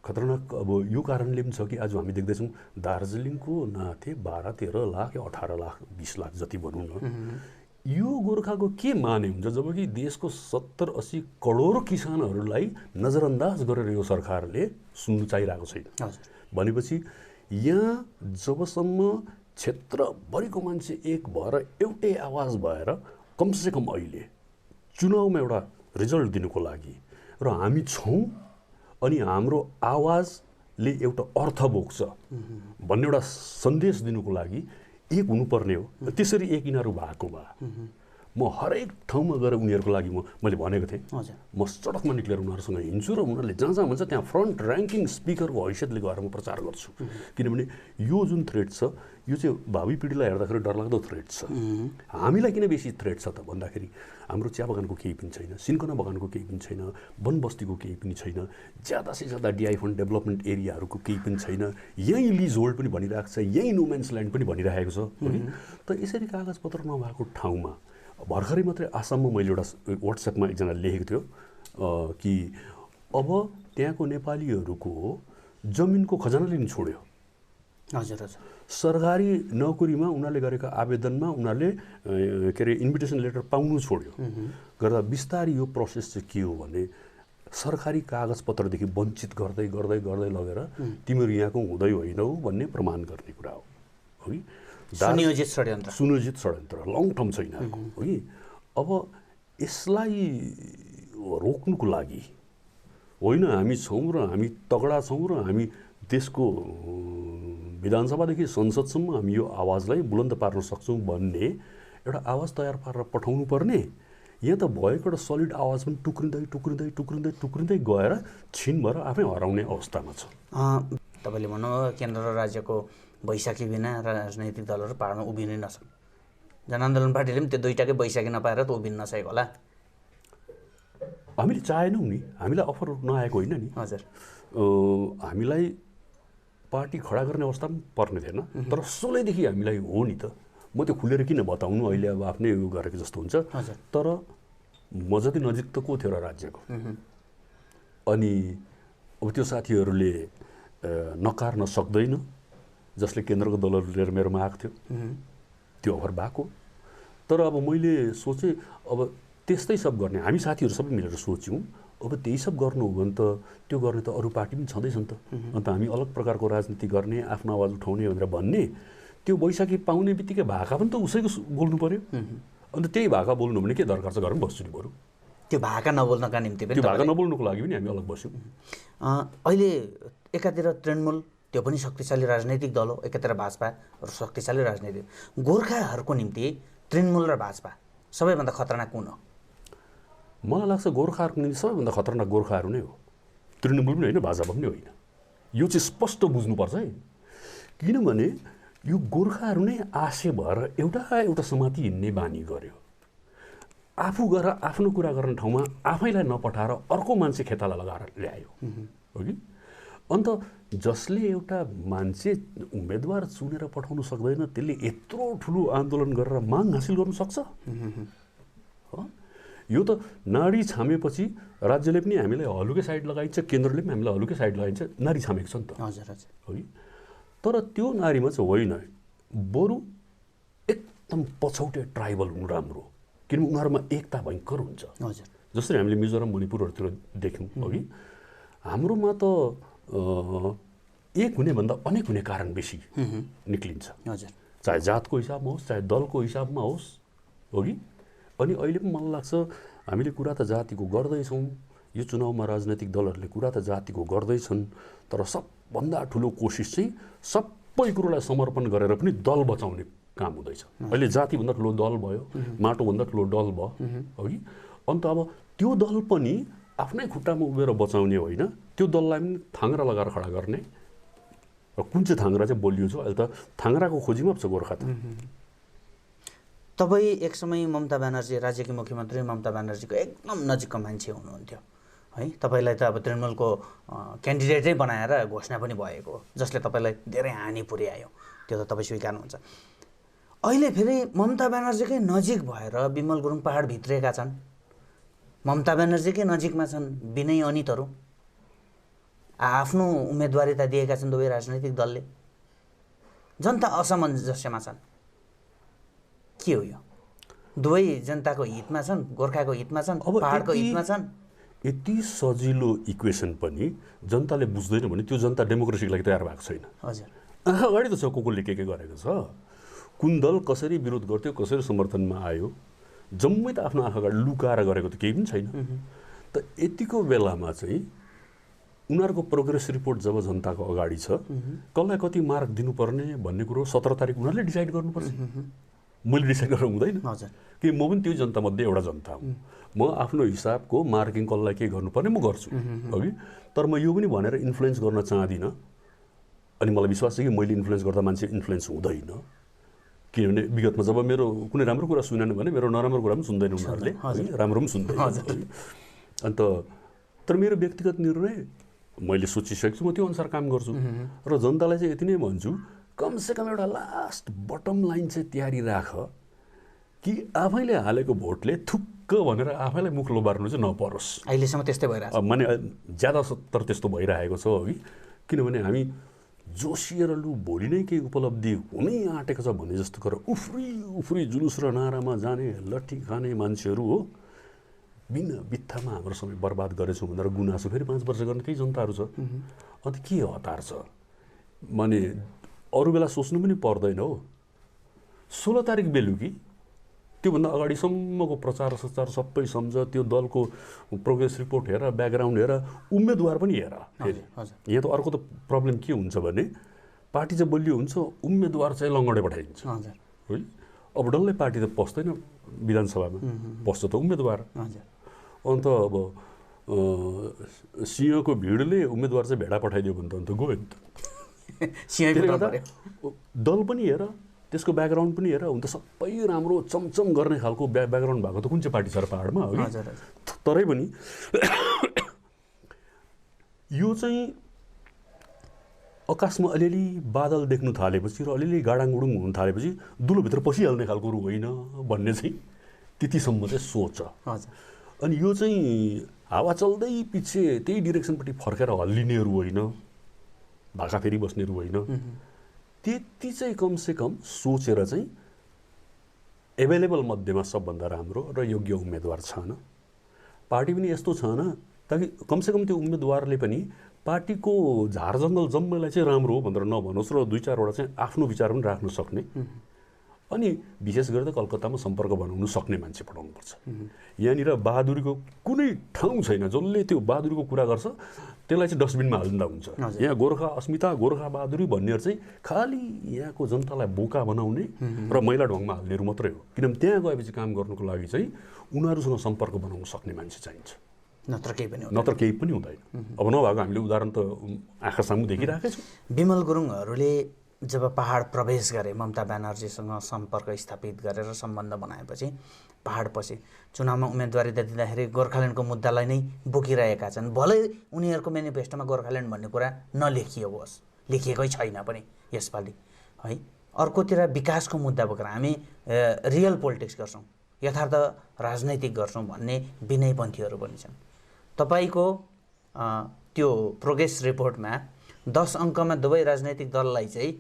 खतरनाक अब यो कारणले पनि छ कि आज हामी देख्दैछौँ दार्जिलिङको नाथे 12-13 लाख या 18 लाख 20 लाख जति भनौँ न, यो गोर्खाको के माने हुन्छ, जबकि देशको 70-80 करोड किसानहरूलाई नजरअन्दाज गरेर यो सरकारले सुन्नु चाहिरहेको छैन। भनेपछि यहाँ जबसम्म क्षेत्रभरिको मान्छे एक भएर एउटै आवाज भएर कमसेकम अहिले चुनावमा एउटा रिजल्ट दिनुको लागि र हामी छौँ अनि हाम्रो आवाजले एउटा अर्थ बोक्छ भन्ने एउटा सन्देश दिनुको लागि एक हुनुपर्ने हो। त्यसरी एक यिनीहरू भएको भए म हरेक ठाउँमा गएर उनीहरूको लागि मैले भनेको थिएँ, म सडकमा निक्लेर उनीहरूसँग हिँड्छु र उनीहरूले जहाँ जहाँ भन्छ त्यहाँ फ्रन्ट ऱ्याङ्किङ स्पिकरको हैसियतले गएर म प्रचार गर्छु। किनभने यो जुन थ्रेट छ यो चाहिँ भावी पिँढीलाई हेर्दाखेरि डरलाग्दो थ्रेट छ। हामीलाई किन बेसी थ्रेट छ त भन्दाखेरि हाम्रो चिया बगानको केही पनि छैन, सिन्कोना बगानको केही पनि छैन, वन बस्तीको केही पनि छैन, ज्यादा से ज्यादा डिआई फन्ड डेभलपमेन्ट एरियाहरूको केही पनि छैन, यहीँ लिज होल्ड पनि भनिरहेको छ, यहीँ नोम्यान्स ल्यान्ड पनि भनिरहेको छ। त यसरी कागजपत्र नभएको ठाउँमा भर्खरै मात्रै आसाममा मैले एउटा वाट्सएपमा एकजनाले लेखेको थियो कि अब त्यहाँको नेपालीहरूको जमिनको खजाना लिन छोड्यो। हजुर हजुर। सरकारी नोकरीमा उनीहरूले गरेका आवेदनमा उनीहरूले के अरे इन्भिटेसन लेटर पाउनु छोड्यो। गर्दा बिस्तारै यो प्रोसेस चाहिँ के हो भने सरकारी कागजपत्रदेखि वञ्चित गर्दै गर्दै गर्दै लगेर तिमीहरू यहाँको हुँदै होइनौ भन्ने प्रमाण गर्ने कुरा हो, है। सुनियोजित षड्यन्त्र लङ टर्म छ यिनीहरूको, है। अब यसलाई रोक्नुको लागि होइन हामी छौँ र हामी तगडा छौँ र हामी देशको विधानसभादेखि संसदसम्म हामी यो आवाजलाई बुलन्द पार्न सक्छौँ भन्ने एउटा आवाज तयार पारेर पठाउनु पर्ने। यहाँ त भएको एउटा सलिड आवाज पनि टुक्रिँदै टुक्रिँदै टुक्रिँदै टुक्रिँदै गएर छिन भएर आफै हराउने अवस्थामा छ। तपाईँले भन्नुभयो केन्द्र र राज्यको बैशाखी बिना राजनैतिक दलहरू पार्न उभिनै नसक्ने, जनआन्दोलन पार्टीले पनि त्यो दुईटाकै बैशाखी नपाएर त उभिन नसकेको होला। हामीले चाहेनौँ नि, हामीलाई अफर नआएको होइन नि। हजुर। हामीलाई पार्टी खडा गर्ने अवस्था पनि पर्ने थिएन, तर सोलैदेखि हामीलाई हो नि त। म त्यो खुलेर किन बताउनु, अहिले अब आफ्नै उयो गरेको जस्तो हुन्छ। तर म जति नजिक त को थियो र राज्यको, अनि अब त्यो साथीहरूले नकार्न सक्दैन, जसले केन्द्रको दलहरू लिएर मेरोमा आएको थियो, त्यो अफर भएको। तर अब मैले सोचेँ अब त्यस्तै सब गर्ने, हामी साथीहरू सबै मिलेर सोच्यौँ अब त्यही सब गर्नु हो भने त त्यो गर्ने त अरू पार्टी पनि छँदैछ नि त। अन्त हामी अलग प्रकारको राजनीति गर्ने, आफ्नो आवाज उठाउने भनेर भन्ने, त्यो बैशाखी पाउने बित्तिकै भाका पनि त उसैको बोल्नु पर्यो। अन्त त्यही भाका बोल्नु भने के दरकार छ, घरमा बस्छु नि बरु। त्यो भाका नबोल्नका निम्ति पनि, त्यो भाका नबोल्नुको लागि पनि हामी अलग बस्यौँ। अहिले एकातिर तृणमूल त्यो पनि शक्तिशाली राजनैतिक दल हो, एकातिर भाजपा शक्तिशाली राजनैतिक। गोर्खाहरूको निम्ति तृणमूल र भाजपा सबैभन्दा खतरनाक कुन हो? मलाई लाग्छ गोर्खाहरूको निम्ति सबैभन्दा खतरनाक गोर्खाहरू नै हो, तृणमूल पनि होइन, भाजपा पनि होइन। यो चाहिँ स्पष्ट बुझ्नुपर्छ है। किनभने यो गोर्खाहरू नै आशे भएर एउटा समाति हिँड्ने बानी गर्यो। आफू गएर आफ्नो कुरा गर्ने ठाउँमा आफैलाई नपठाएर अर्को मान्छे खेताला लगाएर ल्यायो, हो कि। अन्त जसले एउटा मान्छे उम्मेदवार चुनेर पठाउनु सक्दैन त्यसले यत्रो ठुलो आन्दोलन गरेर माग हासिल गर्नु सक्छ? यो त नाडी छामेपछि राज्यले पनि हामीलाई हलुकै साइड लगाइन्छ, केन्द्रले पनि हामीलाई हलुकै साइड लगाइन्छ, नाडी छामेको छ नि त। हजुर हजुर। हो कि। तर त्यो नारीमा चाहिँ होइन, बरु एकदम पछौटे ट्राइबल हुनु राम्रो, किनभने उनीहरूमा एकता भयङ्कर हुन्छ। हजुर। जसरी हामीले मिजोरम मणिपुरहरूतिर देख्यौँ, हो कि। हाम्रोमा त एक हुने भन्दा अनेक हुने कारण बेसी निक्लिन्छ। हजुर। चाहे जातको हिसाबमा होस् चाहे दलको हिसाबमा होस्, हो कि? अनि अहिले पनि मलाई लाग्छ हामीले कुरा त जातिको गर्दैछौँ, यो चुनावमा राजनैतिक दलहरूले कुरा त जातिको गर्दैछन्, तर सबभन्दा ठुलो कोसिस चाहिँ सबै कुरोलाई समर्पण गरेर पनि दल बचाउने काम हुँदैछ। अहिले जातिभन्दा ठुलो दल भयो, माटोभन्दा ठुलो दल भयो, हो कि? अन्त अब त्यो दल पनि आफ्नै खुट्टामा उभिएर बचाउने होइन, त्यो दललाई पनि थाङ्ग्रा लगाएर खडा गर्ने। र कुन चाहिँ थाङ्ग्रा चाहिँ बलियो छ? अहिले त थाङ्ग्राको खोजीमा पो छ गोर्खा त। तपाईँ एक समय ममता ब्यानर्जी, राज्यकी मुख्यमन्त्री ममता ब्यानर्जीको एकदम नजिकको मान्छे हुनुहुन्थ्यो है। तपाईँलाई त अब तृणमूलको क्यान्डिडेटै बनाएर घोषणा पनि भएको हो, जसले तपाईँलाई धेरै हानि पुर्यायो, त्यो त तपाईँ स्वीकार्नुहुन्छ। अहिले फेरि ममता ब्यानर्जीकै नजिक भएर बिमल गुरुङ पहाड भित्रिएका छन्, ममता ब्यानर्जीकै नजिकमा छन् विनय अनितहरू, आफ्नो उम्मेदवारिता दिएका छन् दुवै राजनैतिक दलले। जनता असमञ्जस्यमा छन्, के हो यो? दुवै जनताको हितमा छन्, गोर्खाको हितमा छन्, पहाडको हितमा छन्। यति सजिलो इक्वेसन पनि जनताले बुझ्दैन भने त्यो जनता डेमोक्रेसीको लागि तयार भएको छैन। हजुर, आँखा अगाडि त छ कसले के गरेको छ, कुन दल कसरी विरोध गर्थ्यो, कसरी समर्थनमा आयो, जम्मै त आफ्नो आँखा अगाडि लुकाएर गरेको त केही पनि छैन। त यतिको बेलामा चाहिँ उनीहरूको प्रोग्रेस रिपोर्ट जब जनताको अगाडि छ, कसलाई कति मार्क दिनुपर्ने भन्ने कुरो 17 तारिक उनीहरूले डिसाइड गर्नुपर्छ। मैले डिसाइड गरेर हुँदैन कि म पनि त्यो जनतामध्ये एउटा जनता हुँ। म आफ्नो हिसाबको मार्किङ कसलाई के गर्नुपर्ने म गर्छु, हो कि? तर म यो पनि भनेर इन्फ्लुएन्स गर्न चाहदिनँ। अनि मलाई विश्वास छ कि मैले इन्फ्लुएन्स गर्दा मान्छे इन्फ्लुएन्स हुँदैन, किनभने विगतमा जब मेरो कुनै राम्रो कुरा सुनेन भने मेरो नराम्रो कुरा पनि सुन्दैन उनीहरूले, राम्रो पनि सुन्दैन। अन्त तर मेरो व्यक्तिगत निर्णय मैले सोचिसकेको छु, म त्यो अनुसार काम गर्छु। र जनतालाई चाहिँ यति नै भन्छु, कमसेकम एउटा लास्ट बटम लाइन चाहिँ तयारी राख कि आफैले हालेको भोटले थुक्क भनेर आफैलाई मुख लोबार्नु चाहिँ नपरोस्। अहिलेसम्म त्यस्तै भइरहेछ, माने ज्यादातर त्यस्तो भइरहेको छ, हो कि? किनभने हामी जोसिएर लु भोलि नै केही उपलब्धि हुनै आँटेको छ भन्ने जस्तो गरेर उफ्री जुलुस र नारामा जाने, लट्ठी खाने मान्छेहरू हो। बिना बित्थामा हाम्रो समय बर्बाद गरेछौँ भनेर गुनासो फेरि 5 वर्ष गर्ने त्यही जनताहरू छ। अन्त के हतार छ? माने अरू बेला सोच्नु पनि पर्दैन हो। 16 तारिक बेलुकी त्योभन्दा अगाडिसम्मको प्रचार सचार सबै सम्झ, त्यो दलको प्रोग्रेस रिपोर्ट हेर, ब्याकग्राउन्ड हेर, उम्मेदवार पनि हेर। फेरि यहाँ त अर्को त प्रब्लम के हुन्छ भने पार्टी चाहिँ बलियो हुन्छ, उम्मेदवार चाहिँ लङ्गडे पठाइदिन्छ, है? अब डल्लै पार्टी त पस्दैन विधानसभामा, पस्छ त उम्मेदवार। अन्त अब सिंहको भिडले उम्मेदवार चाहिँ भेडा पठाइदियो भने त अन्त गयो नि त। दल पनि हेर, त्यसको ब्याकग्राउन्ड पनि हेर, हुन त सबै राम्रो चमचम गर्ने खालको ब्याकग्राउन्ड भएको त कुन चाहिँ पार्टी छ र पहाडमा, हो कि? तरै पनि यो चाहिँ आकाशमा अलिअलि बादल देख्नु थालेपछि र अलिअलि गाडाङगुडुङ हुन थालेपछि दुलोभित्र पसिहाल्ने खालको होइन भन्ने चाहिँ त्यतिसम्म चाहिँ सोच। अनि यो चाहिँ हावा चल्दै पछि त्यही डिरेक्सनपट्टि फर्केर हल्लिनेहरू होइन, भाका फेरि बस्नेहरू होइन। त्यति चाहिँ कमसेकम सोचेर चाहिँ एभाइलेबल मध्येमा सबभन्दा राम्रो र योग्य उम्मेदवार छान, पार्टी पनि यस्तो छान ताकि कमसेकम त्यो उम्मेदवारले पनि पार्टीको झारजङ्गल जम्मैलाई चाहिँ राम्रो हो भनेर नभनोस् र 2-4 वटा चाहिँ आफ्नो विचार पनि राख्न सक्ने, अनि विशेष गरेर कलकत्तामा सम्पर्क बनाउनु सक्ने मान्छे पठाउनुपर्छ। यहाँनिर बहादुरीको कुनै ठाउँ छैन, जसले त्यो बहादुरीको कुरा गर्छ त्यसलाई चाहिँ डस्टबिनमा हालिदिँदा हुन्छ। यहाँ गोर्खा अस्मिता, गोर्खा बहादुरी भन्नेहरू चाहिँ खालि यहाँको जनतालाई बोका बनाउने र मैला ढङ्गमा हाल्नेहरू मात्रै हो। किनभने त्यहाँ गएपछि काम गर्नुको लागि चाहिँ उनीहरूसँग सम्पर्क बनाउन सक्ने मान्छे चाहिन्छ, नत्र केही पनि हुँदैन। अब नभएको हामीले उदाहरण त आँखा सामु देखिरहेकै छौँ। बिमल गुरुङहरूले जब पहाड प्रवेश गरे, ममता ब्यानर्जीसँग सम्पर्क स्थापित गरेर सम्बन्ध बनाएपछि पहाड पछि चुनावमा उम्मेदवारी दिँदाखेरि गोर्खाल्यान्डको मुद्दालाई नै बोकिरहेका छन्। भलै उनीहरूको मेनिफेस्टोमा गोर्खाल्यान्ड भन्ने कुरा नलेखियो होस्, लेखिएकै छैन पनि यसपालि, है? अर्कोतिर विकासको मुद्दा बोकेर हामी रियल पोलिटिक्स गर्छौँ, यथार्थ राजनैतिक गर्छौँ भन्ने विनयपन्थीहरू पनि छन्। तपाईँको त्यो प्रोग्रेस रिपोर्टमा 10 अङ्कमा दुवै राजनैतिक दललाई चाहिँ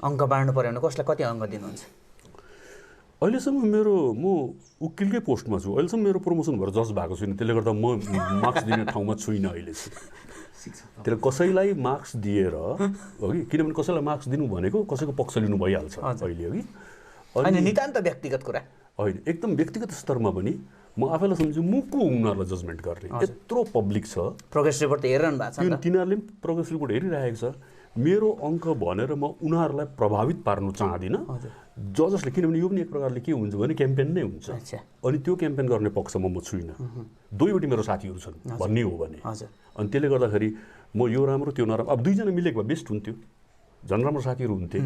अङ्क बाँड्नु पर्यो भने कसलाई कति अङ्क दिनुहुन्छ? अहिलेसम्म म उकिलकै पोस्टमा छु, अहिलेसम्म मेरो प्रमोसन भएर जज भएको छुइनँ, त्यसले गर्दा म मार्क्स दिने ठाउँमा छुइनँ अहिले चाहिँ। त्यसले कसैलाई मार्क्स दिएर हो कि, किनभने कसैलाई मार्क्स दिनु भनेको कसैको पक्ष लिनु भइहाल्छ अहिले, हो कि। अनि नितान्त व्यक्तिगत कुरा होइन, एकदम व्यक्तिगत स्तरमा पनि म आफैलाई सम्झु म को उनीहरूलाई जजमेन्ट गर्ने, यत्रो पब्लिक छ। प्रोग्रेस रिपोर्ट त हेरिरहनु भएको छ, तिनीहरूले पनि प्रोग्रेस रिपोर्ट हेरिरहेको छ। मेरो अङ्क भनेर म उनीहरूलाई प्रभावित पार्नु चाहदिनँ जसले, किनभने यो पनि एक प्रकारले के हुन्छ भने क्याम्पेन नै हुन्छ। अनि त्यो क्याम्पेन गर्ने पक्षमा म छुइनँ, दुईवटै मेरो साथीहरू छन् भन्ने हो भने। अनि त्यसले गर्दाखेरि म यो राम्रो त्यो नराम्रो, अब दुईजना मिलेको भए बेस्ट हुन्थ्यो, झन् राम्रो साथीहरू हुन्थे।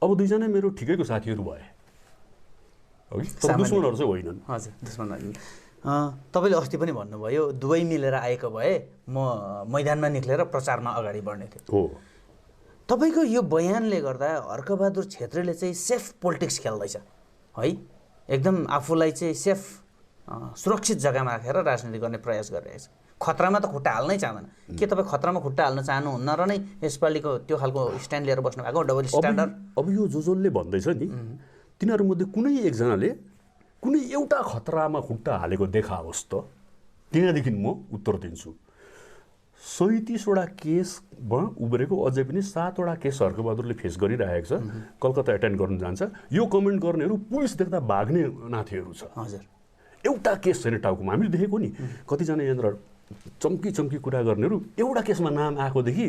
अब दुईजना मेरो ठिकैको साथीहरू भए, दुश्मनहरू चाहिँ होइनन्। हजुर, दुश्मन होइन। तपाईँले अस्ति पनि भन्नुभयो दुवै मिलेर आएको भए म मैदानमा निक्लेर प्रचारमा अगाडि बढ्ने थिएँ। हो, तपाईँको यो बयानले गर्दा हर्कबहादुर छेत्रीले चाहिँ सेफ पोलिटिक्स खेल्दैछ है, एकदम आफूलाई चाहिँ सेफ सुरक्षित जग्गामा राखेर राजनीति गर्ने प्रयास गरिरहेछ। खतरामा त खुट्टा हाल्नै चाहँदैन। के तपाईँ खतरामा खुट्टा हाल्न चाहनुहुन्न र नै यसपालिको त्यो खालको स्ट्यान्ड लिएर बस्नु भएको डबल स्ट्यान्डर्ड? अब यो जसले भन्दैछ नि, तिनीहरूमध्ये कुनै एकजनाले कुनै एउटा खतरामा खुट्टा हालेको देखाओस् त, त्यहाँदेखि म उत्तर दिन्छु। 37वटा केसमा उब्रेको अझै पनि 7वटा केस हर्कबहादुरले फेस गरिरहेको छ। कलकत्ता एटेन्ड गर्नु जान्छ, यो कमेन्ट गर्नेहरू पुलिस देख्दा भाग्ने नाथेहरू छ। हजुर, एउटा केस छैन टाउकोमा। हामीले देखेको नि कतिजना यहाँनिर चम्की कुरा गर्नेहरू एउटा केसमा नाम आएकोदेखि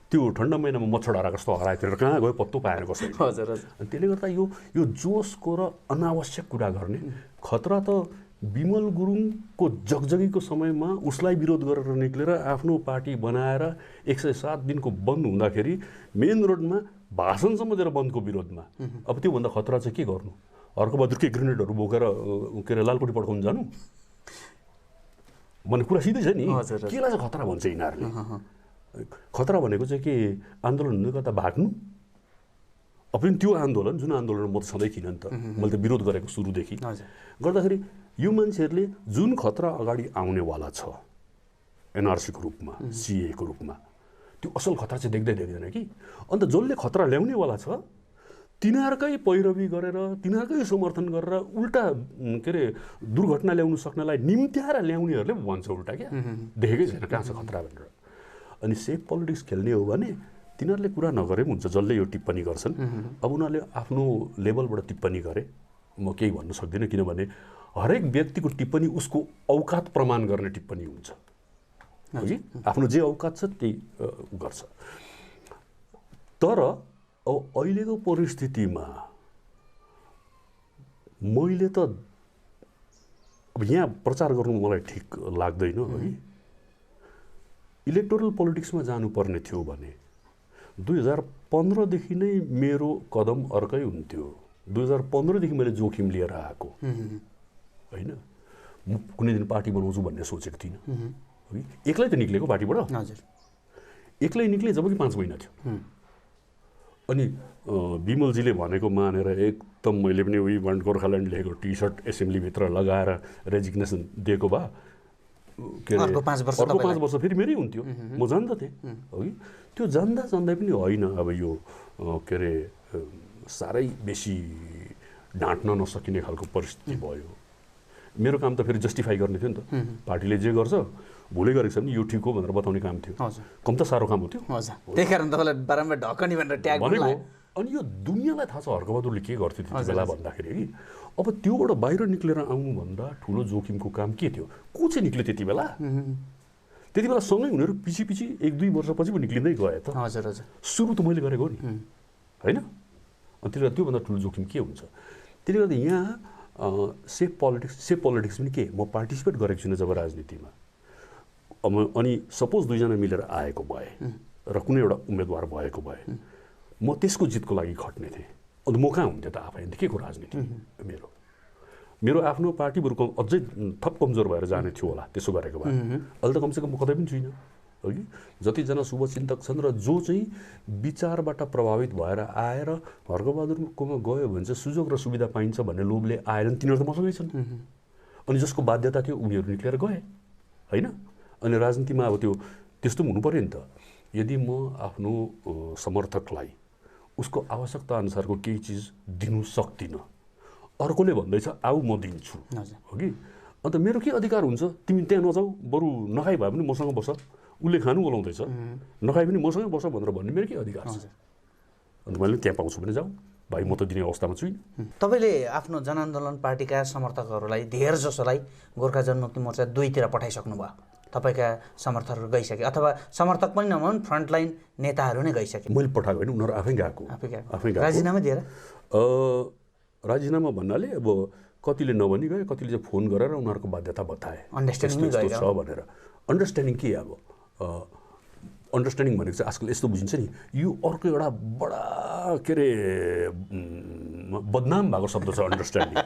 त्यो ठन्डा महिनामा मच्छर हराएको जस्तो हराएर कहाँ गयो पत्तो पाएन कसैले। हजुर हजुर। अनि त्यसले गर्दा यो जोसको र अनावश्यक कुरा गर्ने खतरा त विमल गुरुङको जगजगीको समयमा उसलाई विरोध गरेर निक्लेर आफ्नो पार्टी बनाएर 107 दिनको बन्द हुँदाखेरि मेन रोडमा भाषणसम्म दिएर बन्दको विरोधमा। अब त्योभन्दा खतरा चाहिँ के गर्नु? हर्कबहादुरकै ग्रेनेडहरू बोकेर के अरे लालकोटी पड्काउनु जानु भन्ने कुरा सिधै छ नि। केलाई चाहिँ खतरा भन्छ यिनीहरूले? खतरा भनेको चाहिँ के आन्दोलन हुँदै गर्दा भाग्नु? अब पनि त्यो आन्दोलन जुन आन्दोलन म त सधैँ थिइनँ नि त, मैले त विरोध गरेको सुरुदेखि गर्दाखेरि यो मान्छेहरूले जुन खतरा अगाडि आउनेवाला छ एनआरसीको रूपमा, सिएको रूपमा, त्यो असल खतरा चाहिँ देख्दैन कि। अन्त जसले खतरा ल्याउनेवाला छ तिनीहरूकै पैरवी गरेर तिनीहरूकै समर्थन गरेर उल्टा के अरे दुर्घटना ल्याउनु सक्नलाई निम्त्याएर ल्याउनेहरूले भन्छ उल्टा क्या, देखेकै छैन कहाँ छ खतरा भनेर। अनि सेफ पोलिटिक्स खेल्ने हो भने तिनीहरूले कुरा नगरे पनि हुन्छ, जसले यो टिप्पणी गर्छन्। अब उनीहरूले आफ्नो लेभलबाट टिप्पणी गरे, म केही भन्न सक्दिनँ, किनभने हरेक व्यक्तिको टिप्पणी उसको औकात प्रमाण गर्ने टिप्पणी हुन्छ कि आफ्नो जे औकात छ त्यही गर्छ। तर अब अहिलेको परिस्थितिमा मैले त अब यहाँ प्रचार गर्नु मलाई ठिक लाग्दैन है। इलेक्टोरल पोलिटिक्समा जानुपर्ने थियो भने 2015 देखि नै मेरो कदम अर्कै हुन्थ्यो। 2015 देखि मैले जोखिम लिएर आएको होइन। म कुनै दिन पार्टी बनाउँछु भन्ने सोचेको थिइनँ है। एक्लै त निक्लेको पार्टीबाट। हजुर, एक्लै निक्ले जब कि 5 महिना थियो। अनि विमलजीले भनेको मानेर एकदम मैले पनि उही वान गोर्खाल्यान्ड लेखेको टी सर्ट एसेम्ब्लीभित्र लगाएर रेजिग्नेसन दिएको भए के अरे अर्को 5 वर्ष फेरि मेरै हुन्थ्यो, म जान्दथेँ हो कि। त्यो जान्दा पनि होइन, अब यो के अरे साह्रै बेसी ढाँट्न नसकिने खालको परिस्थिति भयो। मेरो काम त फेरि जस्टिफाई गर्ने थियो नि त, पार्टीले जे गर्छ भुलै गरेको छ भने यो ठिक हो भनेर बताउने काम थियो। कम त साह्रो काम हो त्यो। त्यही कारण तपाईँलाई बारम्बार ढकनी भनेर ट्याग भनेको। अनि यो दुनियाँलाई थाहा छ हर्कबहादुरले के गर्थ्यो त्यति बेला भन्दाखेरि कि अब त्योबाट बाहिर निक्लेर आउनुभन्दा ठुलो जोखिमको काम के थियो? को चाहिँ निक्ल्यो त्यति बेला? त्यति बेला सँगै उनीहरू पछि 1-2 वर्षपछि पनि निक्लिँदै गए त। हजुर हजुर। सुरु त मैले गरेको नि होइन। अनि त्यसले त्योभन्दा ठुलो जोखिम के हुन्छ? त्यसले गर्दा यहाँ सेफ पोलिटिक्स पनि के, म पार्टिसिपेट गरेको छुइनँ जब राजनीतिमा। अनि सपोज 2जना मिलेर आएको भए र कुनै एउटा उम्मेदवार भएको भए म त्यसको जितको लागि खट्ने थिएँ। अन्त म कहाँ हुन्थेँ त आफै? अन्त के को राजनीति? मेरो आफ्नो पार्टी बरु अझै थप कमजोर भएर जाने थियो होला त्यसो गरेको भए। अहिले त कमसेकम म कतै पनि छुइनँ हो कि। जतिजना शुभचिन्तक छन् र जो चाहिँ विचारबाट प्रभावित भएर आएर हर्कबहादुरकोमा गयो भने चाहिँ सुযোগ र सुविधा पाइन्छ भन्ने लोभले आएर तिनीहरू त मसँगै छन्। अनि जसको बाध्यता थियो उनीहरू निक्लेर गए होइन। अनि राजनीतिमा अब त्यस्तो पनि हुनु पऱ्यो नि त। यदि म आफ्नो समर्थकलाई उसको आवश्यकता अनुसारको केही चिज दिनु सक्दिनँ, अर्कोले भन्दैछ आऊ म दिन्छु हो कि, अन्त मेरो के अधिकार हुन्छ? तिमी त्यहाँ नजाऊ, बरु नखाइ भए पनि मसँग बस, उसले खानु बोलाउँदैछ नखाइ पनि मसँगै बस भनेर भन्ने मेरो के अधिकार छ? अन्त मैले त्यहाँ पाउँछु भने जाऊ भाइ, म त दिने अवस्थामा छुइनँ। तपाईँले आफ्नो जनआन्दोलन पार्टीका समर्थकहरूलाई धेर जसोलाई गोर्खा जनमुक्ति मोर्चा 2 तिर पठाइसक्नु भयो। तपाईँका समर्थकहरू गइसके अथवा समर्थक पनि नभन् फ्रन्टलाइन नेताहरू नै गइसके। मैले पठाएको होइन, उनीहरू आफै गएको। राजीनामा दिएर राजीनामा भन्नाले अब कतिले नभनी गए, कतिले चाहिँ फोन गरेर उनीहरूको बाध्यता बताए अन्डरस्ट्यान्डिङ छ भनेर। अन्डरस्ट्यान्डिङ के अब अन्डरस्ट्यान्डिङ भनेको चाहिँ आजकल यस्तो बुझिन्छ नि, यो अर्को एउटा बडा के अरे बदनाम भएको शब्द छ अन्डरस्ट्यान्डिङ।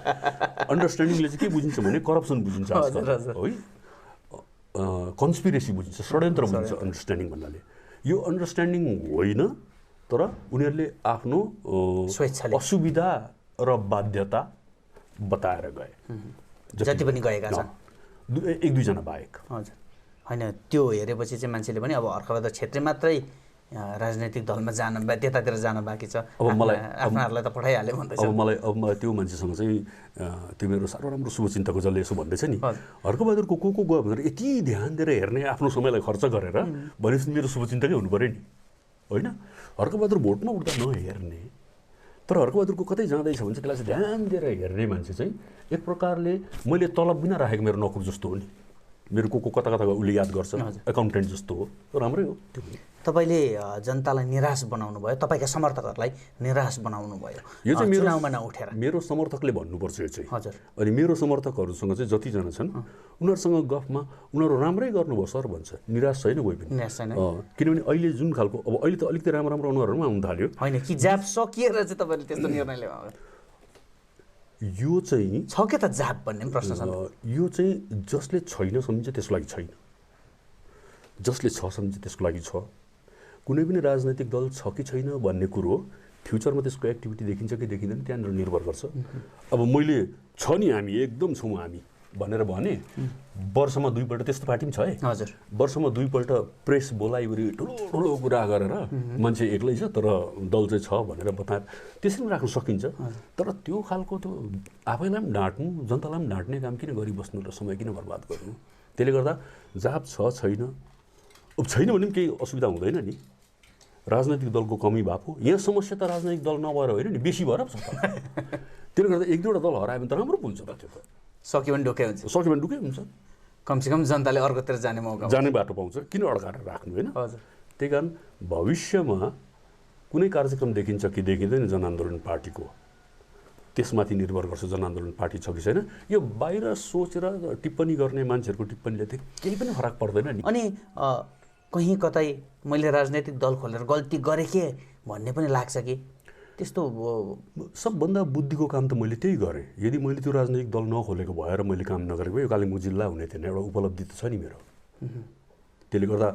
अन्डरस्ट्यान्डिङले चाहिँ के बुझिन्छ भने करप्सन बुझिन्छ आजकल है, कन्स्पिरेसी बुझिन्छ, षड्यन्त्र बुझिन्छ अन्डरस्ट्यान्डिङ भन्नाले। यो अन्डरस्ट्यान्डिङ होइन, तर उनीहरूले आफ्नो असुविधा र बाध्यता बताएर गए, जति पनि गएका छन्, 1-2 जना बाहेक। हजुर होइन, त्यो हेरेपछि चाहिँ मान्छेले पनि अब हर्कबहादुर छेत्री मात्रै राजनैतिक दलमा जान त्यतातिर जान बाँकी छ, अब मलाई आफ्नाहरूलाई त पठाइहाल्यो भन्दैछ। अब मलाई त्यो मान्छेसँग चाहिँ त्यो मेरो साह्रो राम्रो शुभचिन्तकको जसले यसो भन्दैछ नि, हर्कबहादुरको को गयो भनेर यति ध्यान दिएर हेर्ने, आफ्नो समयलाई खर्च गरेर भनेपछि मेरो शुभचिन्तकै हुनु पऱ्यो नि, होइन? हर्कबहादुर भोटमा उठ्दा नहेर्ने, तर हर्कबहादुरको कतै जाँदैछ भने चाहिँ त्यसलाई चाहिँ ध्यान दिएर हेर्ने मान्छे चाहिँ एक प्रकारले मैले तलब बिना राखेको मेरो नोकर जस्तो हो नि। मेरो को कता उसले याद गर्छ, एकाउन्टेन्ट जस्तो हो, राम्रै हो त्यो। तपाईँले जनतालाई निराश बनाउनु भयो, तपाईँका समर्थकहरूलाई निराश बनाउनु भयो, यो चाहिँ चुनावमा नउठेर। मेरो समर्थकले भन्नुपर्छ यो चाहिँ। हजुर। अनि मेरो समर्थकहरूसँग चाहिँ जतिजना छन् उनीहरूसँग गफमा उनीहरू राम्रै गर्नुभयो सर भन्छ, निराश छैन कोही पनि। निराश छैन, किनभने अहिले जुन खालको अब अहिले त अलिकति राम्रो अनुहारहरूमा आउनु थाल्यो। होइन कि जाप सकिएर चाहिँ तपाईँले त्यस्तो निर्णय लिनु? यो चाहिँ छ के त जाप भन्ने प्रश्न छ। यो चाहिँ जसले छैन सम्झिन्छ त्यसको लागि छैन, जसले छ सम्झिन्छ त्यसको लागि छ। कुनै पनि राजनैतिक दल छ कि छैन भन्ने कुरो फ्युचरमा त्यसको एक्टिभिटी देखिन्छ कि देखिँदैन त्यहाँनिर निर्भर गर्छ। अब मैले छ नि हामी एकदम छौँ हामी भनेर भने वर्षमा 2 पल्ट त्यस्तो पार्टी पनि छ है। हजुर, वर्षमा 2 पल्ट प्रेस बोलाइवरी ठुलो कुरा गरेर मान्छे एक्लै छ तर दल चाहिँ छ भनेर बताएर त्यसरी पनि राख्न सकिन्छ। तर त्यो खालको त्यो आफैलाई पनि ढाँट्नु, जनतालाई पनि ढाँट्ने काम किन गरिबस्नु र समय किन बर्बाद गर्नु? त्यसले गर्दा जाप छ छैन, अब छैन भने पनि केही असुविधा हुँदैन नि। राजनैतिक दलको कमी भएको यहाँ समस्या त राजनैतिक दल नभएर होइन नि, बेसी भएर छ। त्यसले गर्दा 1-2वटा दल हरायो भने त राम्रो हुन्छ त, त्यो त सक्यो भने ढुकै हुन्छ, सक्यो भने ढुकै हुन्छ। कमसेकम जनताले अर्कोतिर जाने मौका, जाने बाटो पाउँछ, किन अड्काएर राख्नु होइन? हजुर। त्यही कारण भविष्यमा कुनै कार्यक्रम देखिन्छ कि देखिँदैन जनआन्दोलन पार्टीको, त्यसमाथि निर्भर गर्छ जनआन्दोलन पार्टी छ कि छैन। यो बाहिर सोचेर टिप्पणी गर्ने मान्छेहरूको टिप्पणीले त केही पनि फरक पर्दैन नि। अनि कहीँ कतै मैले राजनैतिक दल खोलेर गल्ती गरेँ के भन्ने पनि लाग्छ कि त्यस्तो? सबभन्दा बुद्धिको काम त मैले त्यही गरेँ। यदि मैले त्यो राजनैतिक दल नखोलेको भएर मैले काम नगरेको यो कालिम्पोङ जिल्ला हुने थिएन, एउटा उपलब्धि त छ नि मेरो। त्यसले गर्दा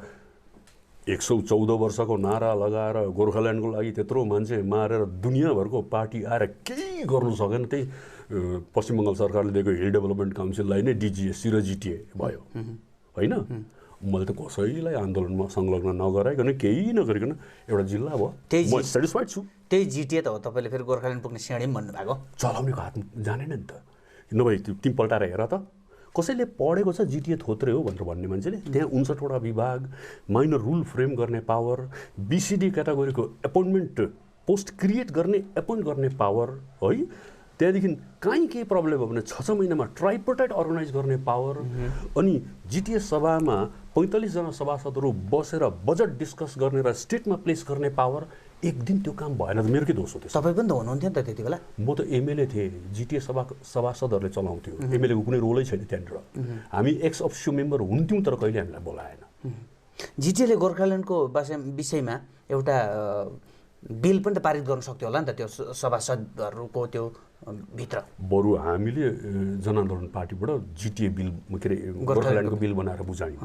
114 वर्षको नारा लगाएर गोर्खाल्यान्डको लागि त्यत्रो मान्छे मारेर दुनियाँभरको पार्टी आएर केही गर्नु सकेन। त्यही पश्चिम बङ्गाल सरकारले दिएको हिल डेभलपमेन्ट काउन्सिललाई नै डिजिएससी र जिटिए भयो होइन। मैले त कसैलाई आन्दोलनमा संलग्न नगराइकन केही नगरिकन एउटा जिल्ला भयो, म सेटिस्फाइड छु। त्यही जिटिए त हो तपाईँले फेरि गोर्खाल्यान्ड पुग्ने सिँढी पनि भन्नुभएको। चलाउनेको हात जानेन नि त, नभए तिमी पल्टाएर हेर त, कसैले पढेको छ जिटिए थोत्रै हो भनेर भन्ने मान्छेले त्यहाँ 59वटा विभाग, माइनर रुल फ्रेम गर्ने पावर, बिसिडी क्याटेगोरीको एपोइन्टमेन्ट पोस्ट क्रिएट गर्ने एपोइन्ट गर्ने पावर है। त्यहाँदेखि कहीँ केही प्रब्लम भयो भने 6 महिनामा ट्राइपोर्टाइट अर्गनाइज गर्ने पावर। अनि जिटिए सभामा 45 जना सभासदहरू बसेर बजेट डिस्कस गर्ने र स्टेटमा प्लेस गर्ने पावर। एक दिन त्यो काम भएन त मेरो के दोष हो? त्यो तपाईँ पनि त हुनुहुन्थ्यो नि त त्यति बेला। म त एमएलए थिएँ, जिटिए सभासदहरूले चलाउँथ्यो, एमएलएको कुनै रोलै छैन त्यहाँनिर। हामी एक्स अफिसियो मेम्बर हुन्थ्यौँ तर कहिले हामीलाई बोलाएन। जिटिएले गोर्खाल्यान्डको विषयमा एउटा बिल पनि त पारित गर्न सक्थ्यो होला नि त त्यो सभासदहरूको त्यो भित्र। बरु हामीले जनआन्दोलन पार्टीबाट जिटिए बिल के अरे गोर्खाल्यान्डको बिल बनाएर बुझायौँ,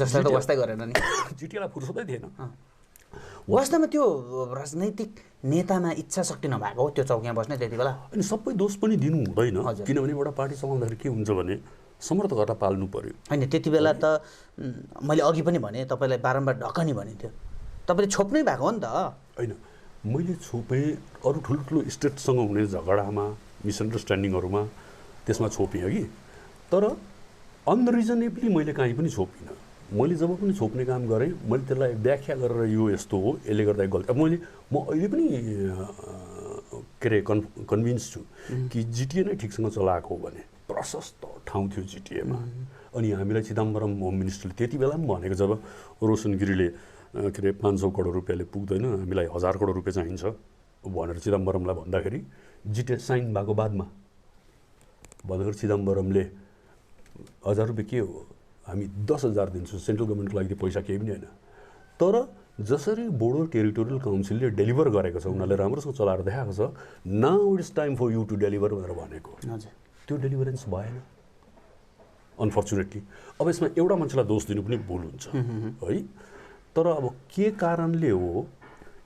जसलाई त वास्तै गरेन नि। जिटिएलाई फुर्सदै थिएन। वास्तवमा त्यो राजनैतिक नेतामा इच्छा शक्ति नभएको हो त्यो चौकीमा बस्ने त्यति बेला। अनि सबै दोष पनि दिनु हुँदैन, किनभने एउटा पार्टी चलाउँदाखेरि के हुन्छ भने समर्थकहरूलाई पाल्नु पर्यो। होइन त्यति बेला त मैले अघि पनि भने तपाईँलाई बारम्बार ढकनी भनिन्थ्यो, तपाईँले छोप्नै भएको हो नि त। होइन मैले छोपेँ, अरू ठुल्ठुलो स्टेटसँग हुने झगडामा मिसअन्डरस्ट्यान्डिङहरूमा त्यसमा छोपेँ कि, तर अनरिजनेबली मैले कहीँ पनि छोपिनँ। मैले जब पनि छोप्ने काम गरेँ मैले त्यसलाई व्याख्या गरेर यो यस्तो हो यसले गर्दा गल्ती। अब म अहिले पनि के अरे कन्भिन्स छु कि जिटिए नै ठिकसँग चलाएको हो भने प्रशस्त ठाउँ थियो जिटिएमा। अनि हामीलाई चिदम्बरम होम मिनिस्टरले त्यति बेला पनि भनेको जब रोशन गिरीले के अरे 500 करोड रुपियाँले पुग्दैन हामीलाई 1000 करोड रुपियाँ चाहिन्छ भनेर चिदम्बरमलाई भन्दाखेरि जिटिए साइन भएको बादमा भन्दाखेरि चिदम्बरमले 1000 रुपियाँ के हो हामी 10,000 दिन्छौँ सेन्ट्रल गभर्मेन्टको लागि पैसा केही पनि होइन। तर जसरी बोर्डर टेरिटोरियल काउन्सिलले डेलिभर गरेको छ उनीहरूले राम्रोसँग चलाएर देखाएको छ now it's time for you to deliver भनेर भनेको त्यो डेलिभरेन्स भएन अनफर्चुनेटली। अब यसमा एउटा मान्छेलाई दोष दिनु पनि भुल हुन्छ है। तर अब के कारणले हो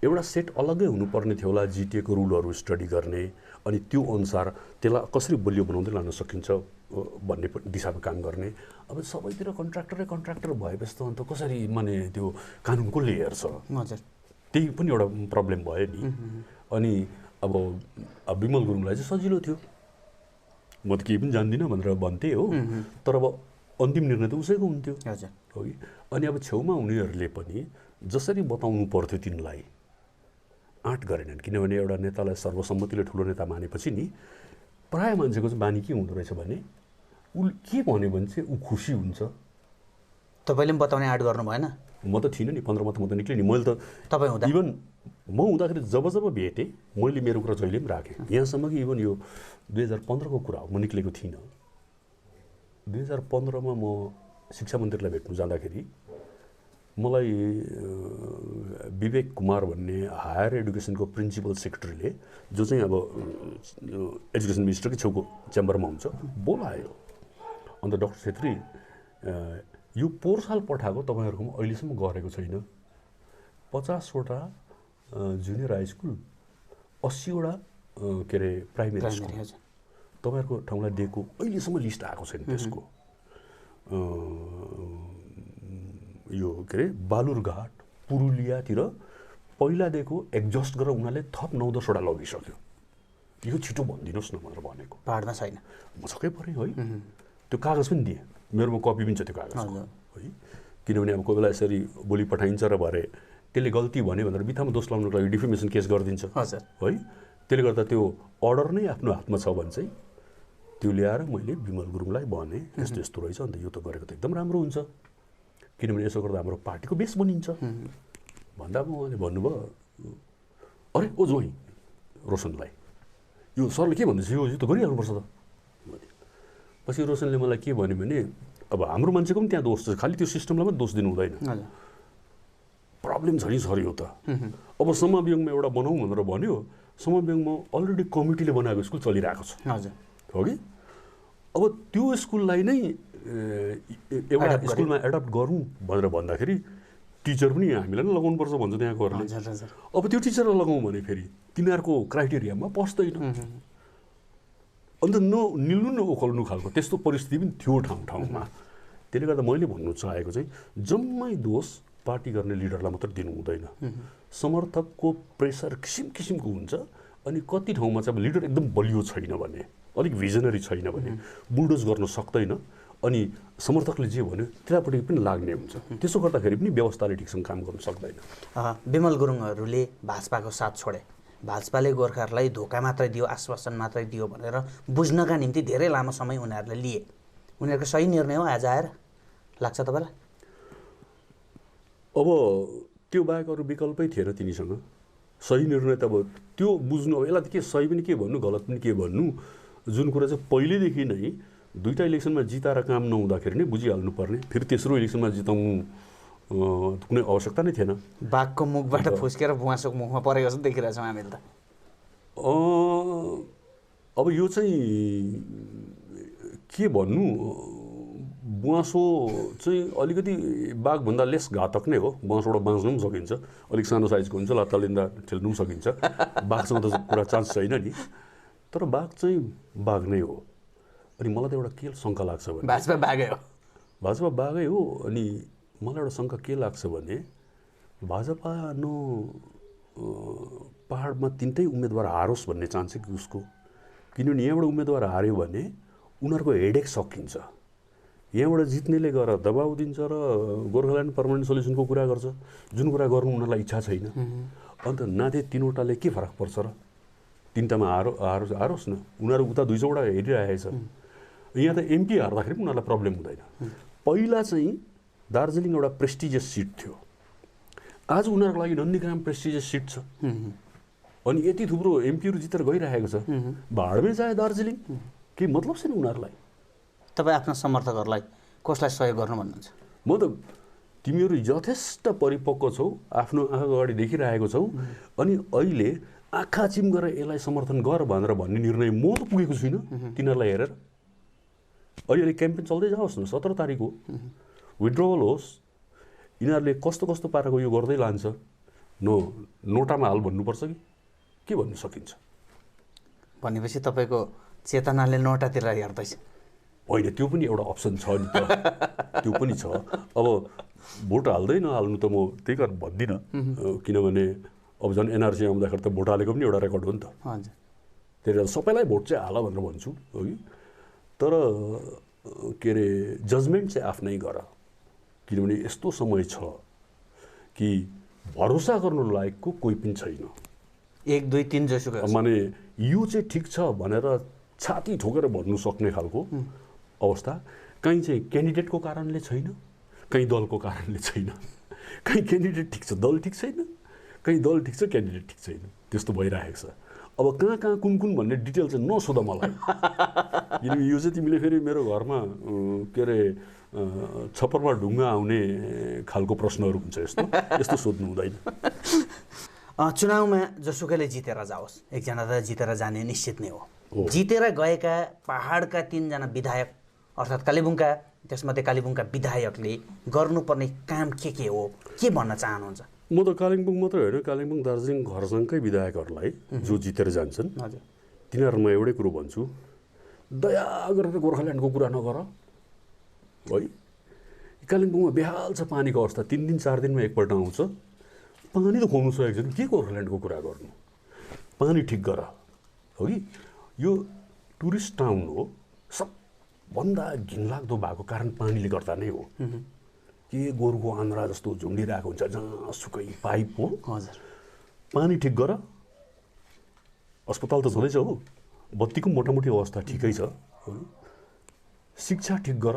एउटा सेट अलग्गै हुनुपर्ने थियो होला जिटिएको रुलहरू स्टडी गर्ने अनि त्यो अनुसार त्यसलाई कसरी बलियो बनाउँदै लान सकिन्छ भन्ने दिशामा काम गर्ने। अब सबैतिर कन्ट्र्याक्टर भएपछि त अन्त कसरी माने त्यो कानुन कसले हेर्छ त्यही पनि एउटा प्रब्लम भयो नि। अनि अब विमल गुरुङलाई चाहिँ सजिलो थियो म त केही पनि जान्दिनँ भनेर भन्थे हो। तर अब अन्तिम निर्णय त उसैको हुन्थ्यो हो कि। अनि अब छेउमा उनीहरूले पनि जसरी बताउनु पर्थ्यो तिनलाई आँट गरेनन् किनभने एउटा नेतालाई सर्वसम्मतिले ठुलो नेता मानेपछि नि प्रायः मान्छेको चाहिँ बानी के हुँदो रहेछ भने ऊ के भन्यो भने चाहिँ ऊ खुसी हुन्छ। तपाईँले पनि बताउने आँट गर्नु भएन? म त थिइनँ नि 15 मा त म त निक्लेँ नि। मैले त तपाईँ हुँदा इभन म हुँदाखेरि जब भेटेँ मैले मेरो कुरा जहिले पनि राखेँ यहाँसम्म कि इभन यो 2015 को कुरा हो म निक्लेको थिइनँ। 2015 मा म शिक्षा मन्त्रीलाई भेट्नु जाँदाखेरि मलाई विवेक कुमार भन्ने हायर एडुकेसनको प्रिन्सिपल सेक्रेटरीले जो चाहिँ अब एजुकेसन मिनिस्टरकै छेउको च्याम्बरमा हुन्छ बोलायो। अन्त डाक्टर छेत्री यो पोहोर साल पठाएको तपाईँहरूकोमा अहिलेसम्म गरेको छैन 50 वटा जुनियर हाई स्कुल 80 वटा के अरे प्राइमेरी स्कुल तपाईँहरूको ठाउँलाई दिएको अहिलेसम्म लिस्ट आएको छैन त्यसको। यो के अरे बालुरघाट पुरुलियातिर पहिलादेखिको एडजस्ट गरेर उनीहरूले थप 9-10 वटा लगिसक्यो। यो छिटो भनिदिनुहोस् न भनेर भनेको। पाहाडमा छैन म छक्कै परेँ है। त्यो कागज पनि दिएँ मेरोमा कपी पनि छ त्यो कागजको है। किनभने अब कोही बेला यसरी बोली पठाइन्छ र भरे त्यसले गल्ती भन्यो भनेर बित्थामा दोष लगाउनुको लागि डिफेमेसन केस गरिदिन्छ है। त्यसले गर्दा त्यो अर्डर नै आफ्नो हातमा छ भने चाहिँ त्यो ल्याएर मैले विमल गुरुङलाई भने यस्तो यस्तो रहेछ अन्त यो त गरेको त एकदम राम्रो हुन्छ किनभने यसो गर्दा हाम्रो पार्टीको बेस बनिन्छ भन्दा उहाँले भन्नुभयो अरे ओ जोइ रोशनलाई यो सरले के भन्दैछ यो त गरिहाल्नुपर्छ त। पछि रोशनले मलाई के भन्यो भने अब हाम्रो मान्छेको पनि त्यहाँ दोष छ खालि त्यो सिस्टमलाई पनि दोष दिनु हुँदैन प्रब्लम छ नि सर यो त। अब समावियोङमा एउटा बनाउँ भनेर भन्यो समावियोङमा अलरेडी कमिटीले बनाएको स्कुल चलिरहेको छ हो कि। अब त्यो स्कुललाई नै एउटा स्कुलमा एडप्ट गरौँ भनेर भन्दाखेरि टिचर पनि हामीलाई नै लगाउनुपर्छ भन्छ त्यहाँकोहरूले। अब त्यो टिचरलाई लगाउँ भने फेरि तिनीहरूको क्राइटेरियामा पस्दैन अन्त निल्नु न ओखल्नु खालको त्यस्तो परिस्थिति पनि थियो ठाउँमा। त्यसले गर्दा मैले भन्नु चाहेको चाहिँ जम्मै दोष पार्टी गर्ने लिडरलाई मात्र दिनु हुँदैन। समर्थकको प्रेसर किसिम किसिमको हुन्छ अनि कति ठाउँमा चाहिँ अब लिडर एकदम बलियो छैन भने अलिक भिजनरी छैन भने बुलडोज गर्न सक्दैन अनि समर्थकले जे भन्यो त्यतापट्टि पनि लाग्ने हुन्छ। त्यसो गर्दाखेरि पनि व्यवस्थाले ठिकसँग काम गर्न सक्दैन। विमल गुरुङहरूले भाजपाको साथ छोडे भाजपाले गोर्खाहरूलाई धोका मात्रै दियो आश्वासन मात्रै दियो भनेर बुझ्नका निम्ति धेरै लामो समय उनीहरूले लिए। उनीहरूको सही निर्णय हो आज आएर लाग्छ तपाईँलाई? अब त्यो बाहेक अरू विकल्पै थिएन तिनीसँग। सही निर्णय त अब त्यो बुझ्नु अब यसलाई त के सही पनि के भन्नु गलत पनि के भन्नु जुन कुरा चाहिँ पहिलेदेखि नै दुईटा इलेक्सनमा जिताएर काम नहुँदाखेरि नै बुझिहाल्नु पर्ने। फेरि तेस्रो इलेक्सनमा जिताउनु कुनै आवश्यकता नै थिएन। बाघको मुखबाट फुस्केर बुवासोको मुखमा परेको जस्तो देखिरहेछौँ हामीले त। अब यो चाहिँ के भन्नु बुवासो चाहिँ अलिकति बाघभन्दा लेस घातक नै हो। बुवासोबाट बाँच्नु पनि सकिन्छ अलिक सानो साइजको हुन्छ लत्ता लिँदा ठेल्नु पनि सकिन्छ। बाघसँग त कुरा चान्स छैन नि। तर बाघ चाहिँ बाघ नै हो। अनि मलाई त एउटा के शङ्का लाग्छ भने भाजपा बाघै हो। भाजपा बाघै हो। अनि मलाई एउटा शङ्का के लाग्छ भने भाजपा पहाडमा तिनटै उम्मेदवार हारोस् भन्ने चान्स कि उसको। किनभने यहाँबाट उम्मेदवार हार्यो भने उनीहरूको हेडेक सकिन्छ। यहाँबाट जित्नेले गएर दबाउ दिन्छ र गोर्खाल्यान्ड पर्मानेन्ट सल्युसनको कुरा गर्छ, जुन कुरा गर्नु उनीहरूलाई इच्छा छैन। अन्त नाथे तिनवटाले के फरक पर्छ र? तिनवटामा हारोस् न, उनीहरू उता 200 वटा हेरिरहेको छ। यहाँ त एमपी हार्दाखेरि पनि उनीहरूलाई प्रब्लम हुँदैन। पहिला चाहिँ दार्जिलिङ एउटा प्रेस्टिजियस सिट थियो, आज उनीहरूको लागि नन्दीग्राम प्रेस्टिजियस सिट छ। अनि यति थुप्रो एमपीहरू जितेर गइरहेको छ, भाडमै जाए दार्जिलिङ, केही मतलब छैन उनीहरूलाई। तपाईँ आफ्ना समर्थकहरूलाई कसलाई सहयोग गर्नु भन्नुहुन्छ? म त तिमीहरू यथेष्ट परिपक्व छौ, आफ्नो आँखा अगाडि देखिरहेको छौ, अनि अहिले आँखा चिम गरेर यसलाई समर्थन गर भनेर भन्ने निर्णय म त पुगेको छुइनँ तिनीहरूलाई हेरेर। अहिले क्याम्पेन चल्दै जाओस् न, 17 तारिक हो, विड्रवल होस्। यिनीहरूले कस्तो कस्तो पाराको यो गर्दै लान्छ, नोटामा हाल भन्नुपर्छ कि के भन्नु सकिन्छ? भनेपछि तपाईँको चेतनाले नोटातिर हेर्दैछ? होइन, त्यो पनि एउटा अप्सन छ नि त, त्यो पनि छ। अब भोट हाल्दै नहाल्नु त म त्यही कारण भन्दिनँ, किनभने अब झन् एनआरसी आउँदाखेरि त भोट हालेको पनि एउटा रेकर्ड हो नि त। हजुर, त्यही भएर सबैलाई भोट चाहिँ हाल भनेर भन्छु, हो कि। तर के अरे जजमेन्ट चाहिँ आफ्नै गर, किनभने यस्तो समय छ कि भरोसा गर्नु लायकको कोही पनि छैन। 1 2 3 जोसुकै माने यो चाहिँ ठिक छ भनेर छाती ठोकेर भन्नु सक्ने खालको अवस्था कहीँ चाहिँ क्यान्डिडेटको कारणले छैन, कहीँ दलको कारणले छैन। कहीँ क्यान्डिडेट ठिक छ, दल ठिक छैन, कहीँ दल ठिक छ, क्यान्डिडेट ठिक छैन, त्यस्तो भइरहेको छ। अब कहाँ कहाँ कुन कुन भन्ने डिटेल चाहिँ नसोध मलाई, किनकि यो चाहिँ तिमीले फेरि मेरो घरमा के अरे छप्परमा ढुङ्गा आउने खालको प्रश्नहरू हुन्छ, यस्तो सोध्नु हुँदैन। चुनावमा जसुकैले जितेर जाओस्, एकजना त जितेर जाने निश्चित नै हो। जितेर गएका पहाडका 3 जना विधायक अर्थात् कालेबुङका, त्यसमध्ये कालेबुङका विधायकले गर्नुपर्ने काम के हो, के भन्न चाहनुहुन्छ? म त कालिम्पोङ मात्रै होइन, कालिम्पोङ दार्जिलिङ खरसाङकै विधायकहरूलाई जो जितेर जान्छन् तिनीहरूमा एउटै कुरो भन्छु, दया गरेर गोर्खाल्यान्डको कुरा नगर है। कालिम्पोङमा बेहाल छ पानीको अवस्था, 3 दिन 4 दिनमा एकपल्ट आउँछ, पानी त खुवाउनु सकेको छैन, के गोर्खाल्यान्डको कुरा गर्नु? पानी ठिक गर, हो कि। यो टुरिस्ट टाउन हो, सबभन्दा घिनलाग्दो भएको कारण पानीले गर्दा नै हो। के गोरुको आन्द्रा जस्तो झुन्डिरहेको हुन्छ जहाँसुकै पाइप हो। हजुर, पानी ठिक गर, अस्पताल त छँदैछ हो, बत्तीको मोटामोटी अवस्था ठिकै छ, शिक्षा ठिक गर,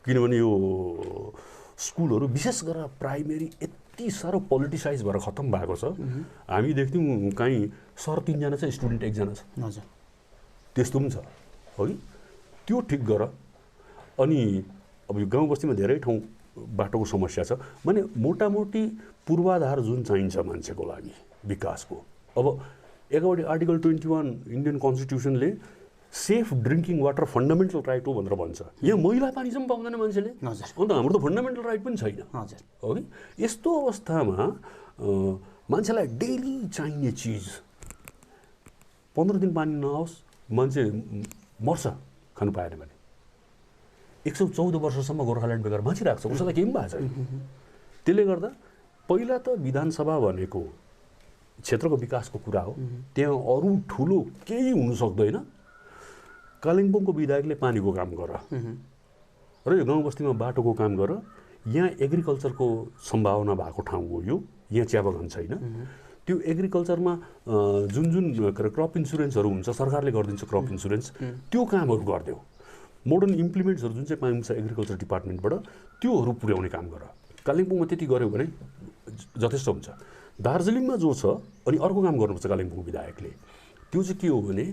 किनभने यो स्कुलहरू विशेष गरेर प्राइमेरी यति साह्रो पोलिटिसाइज भएर खत्तम भएको छ। हामी देख्थ्यौँ कहीँ सर 3 जना छ, स्टुडेन्ट 1 जना छ। हजुर, त्यस्तो पनि छ, हो कि। त्यो ठिक गर। अनि अब यो गाउँ बस्तीमा धेरै ठाउँ बाटोको समस्या छ, माने मोटामोटी पूर्वाधार जुन चाहिन्छ मान्छेको लागि विकासको। अब एकावटी आर्टिकल 21 इन्डियन कन्स्टिट्युसनले safe drinking water fundamental right हो भनेर भन्छ। यहाँ मैला पानी चाहिँ पाउँदैन मान्छेले, अन्त हाम्रो त फन्डामेन्टल राइट पनि छैन, हो कि। यस्तो अवस्थामा मान्छेलाई डेली चाहिने चिज 15 दिन पानी नआओस्, मान्छे मर्छ खानु पाएन भने। 114 वर्षसम्म गोर्खाल्यान्ड बेकार बाँचिरहेको छ, उसलाई केही पनि भएको छैन। त्यसले गर्दा पहिला त विधानसभा भनेको क्षेत्रको विकासको कुरा हो, त्यहाँ अरू ठुलो केही हुनु सक्दैन। कालिम्पोङको विधायकले पानीको काम गर र यो गाउँ बस्तीमा बाटोको काम गर। यहाँ एग्रिकल्चरको सम्भावना भएको ठाउँ हो यो, यहाँ चिया बगान छैन। त्यो एग्रिकल्चरमा जुन जुन क्रप इन्सुरेन्सहरू हुन्छ, सरकारले गरिदिन्छ क्रप इन्सुरेन्स, त्यो कामहरू गरिदेऊ। मोडर्न इम्प्लिमेन्ट्सहरू जुन चाहिँ पाइन्छ एग्रिकल्चर डिपार्टमेन्टबाट, त्योहरू पुर्याउने काम गर। कालिम्पोङमा त्यति गऱ्यो भने जथेष्ट हुन्छ। दार्जिलिङमा जो छ, अनि अर्को काम गर्नुपर्छ कालिम्पोङ विधायकले, त्यो चाहिँ के हो भने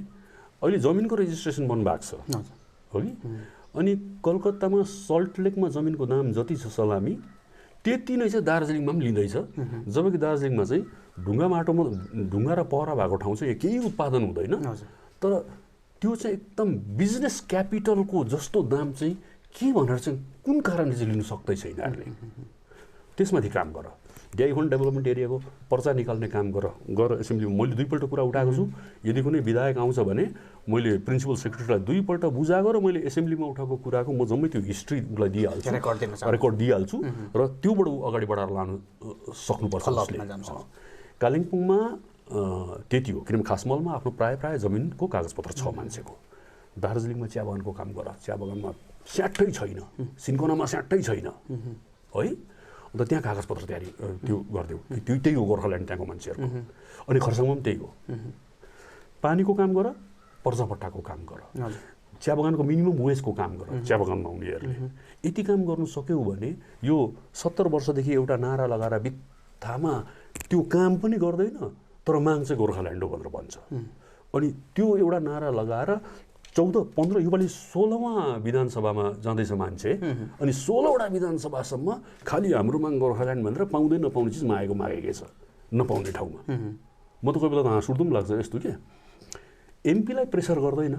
अहिले जमिनको रेजिस्ट्रेसन बन्द भएको छ, हो कि। अनि कलकत्तामा सल्ट लेकमा जमिनको दाम जति छ सलामी, त्यति नै चाहिँ दार्जिलिङमा पनि लिँदैछ। जबकि दार्जिलिङमा चाहिँ ढुङ्गा माटोमा ढुङ्गा र पहरा भएको ठाउँ चाहिँ केही उत्पादन हुँदैन, तर त्यो चाहिँ एकदम बिजनेस क्यापिटलको जस्तो दाम चाहिँ के भनेर चाहिँ कुन कारणले चाहिँ लिनु सक्दैछ यिनीहरूले, त्यसमाथि काम गर। ड्याइफोन डेभलपमेन्ट एरियाको पर्चा निकाल्ने काम गर एसेम्ब्लीमा। मैले 2 पल्ट कुरा उठाएको छु, यदि कुनै विधायक आउँछ भने मैले प्रिन्सिपल सेक्रेटरीलाई 2 पल्ट बुझाएको र मैले एसेम्ब्लीमा उठाएको कुराको म जम्मै त्यो हिस्ट्री उसलाई दिइहाल्छु, रेकर्ड दिइहाल्छु, र त्योबाट ऊ अगाडि बढाएर लानु सक्नुपर्छ। कालिम्पोङमा त्यति हो, किनभने खासमलमा आफ्नो प्राय जमिनको कागजपत्र छ मान्छेको। दार्जिलिङमा चिया बगानको काम गर, चिया बगानमा स्याट्टै छैन, सिन्कोनामा स्याट्टै छैन है। अन्त त्यहाँ कागजपत्र तयारी त्यो गरिदेऊ कि त्यही हो गोर्खाल्यान्ड त्यहाँको मान्छेहरूको। अनि खरसाङमा पनि त्यही हो, पानीको काम गर, पर्जापट्टाको काम गर, चिया बगानको मिनिमम वेजको काम गर, चिया बगानमा उनीहरूले यति काम गर्नु सक्यौ भने यो 70 वर्षदेखि एउटा नारा लगाएर बित्थामा त्यो काम पनि गर्दैन तर माग चाहिँ गोर्खाल्यान्ड हो भनेर भन्छ। अनि त्यो एउटा नारा लगाएर 14-15 योपालि 16वां विधानसभामा जाँदैछ मान्छे, अनि 16वटा विधानसभासम्म खालि हाम्रो माग गोर्खाल्यान्ड भनेर पाउँदै नपाउने चिज मागेकै छ नपाउने ठाउँमा। म त कोही बेला त हाँस उठ्दो पनि लाग्छ यस्तो के एमपीलाई प्रेसर गर्दैन,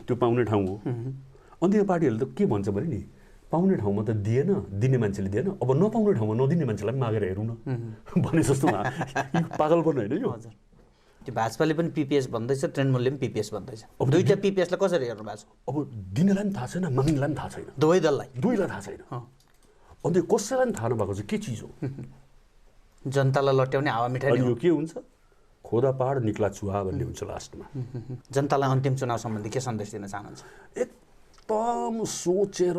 त्यो पाउने ठाउँ हो। अनि त्यो पार्टीहरूले त के भन्छ भने नि पाउने ठाउँमा त दिएन, दिने मान्छेले दिएन, अब नपाउने ठाउँमा नदिने मान्छेलाई पनि मागेर हेरौँ न भने जस्तो पागलपन होइन यो। त्यो भाजपाले पनि पिपिएस भन्दैछ, तृणमूलले पनि पिपिएस भन्दैछ। अब दुईटा पिपिएसलाई कसरी हेर्नु भएको छ? अब दिनेलाई पनि थाहा छैन, माग्नेलाई पनि थाहा छैन, दुवैलाई थाहा छैन। अनि कसैलाई पनि थाहा नभएको चाहिँ के चिज हो? जनतालाई लट्याउने हावा मिठाई यो के हुन्छ? खोदा पहाड निक्ला चुहा भन्ने हुन्छ लास्टमा। जनतालाई अन्तिम चुनाव सम्बन्धी के सन्देश दिन चाहनुहुन्छ? एकदम सोचेर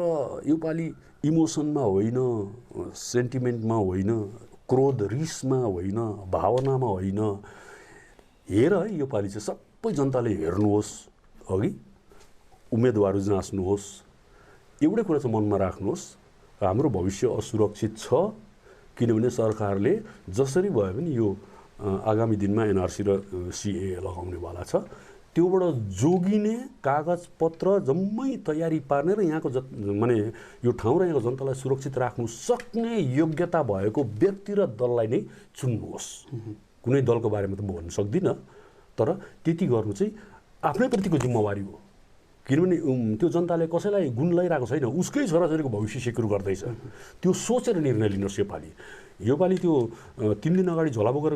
योपालि इमोसनमा होइन, सेन्टिमेन्टमा होइन, क्रोध रिसमा होइन, भावनामा होइन, हेर है योपालि चाहिँ सबै जनताले हेर्नुहोस्, अघि उम्मेदवार जाँच्नुहोस्, एउटै कुरा चाहिँ मनमा राख्नुहोस्, हाम्रो भविष्य असुरक्षित छ। किनभने सरकारले जसरी भए पनि यो आगामी दिनमा एनआरसी र सिए लगाउनेवाला छ, त्योबाट जोगिने कागजपत्र जम्मै तयारी पार्ने र यहाँको माने यो ठाउँ र यहाँको जनतालाई सुरक्षित राख्नु सक्ने योग्यता भएको व्यक्ति र दललाई नै चुन्नुहोस्। कुनै दलको बारेमा त म भन्न सक्दिनँ, तर त्यति गर्नु चाहिँ आफ्नै प्रतिको जिम्मेवारी हो। किनभने त्यो जनताले कसैलाई गुण लगाइरहेको छैन, उसकै छोराछोरीको भविष्य सिक्योर गर्दैछ। त्यो सोचेर निर्णय लिनुहोस्। योपालि त्यो 3 दिन अगाडि झोला बोकेर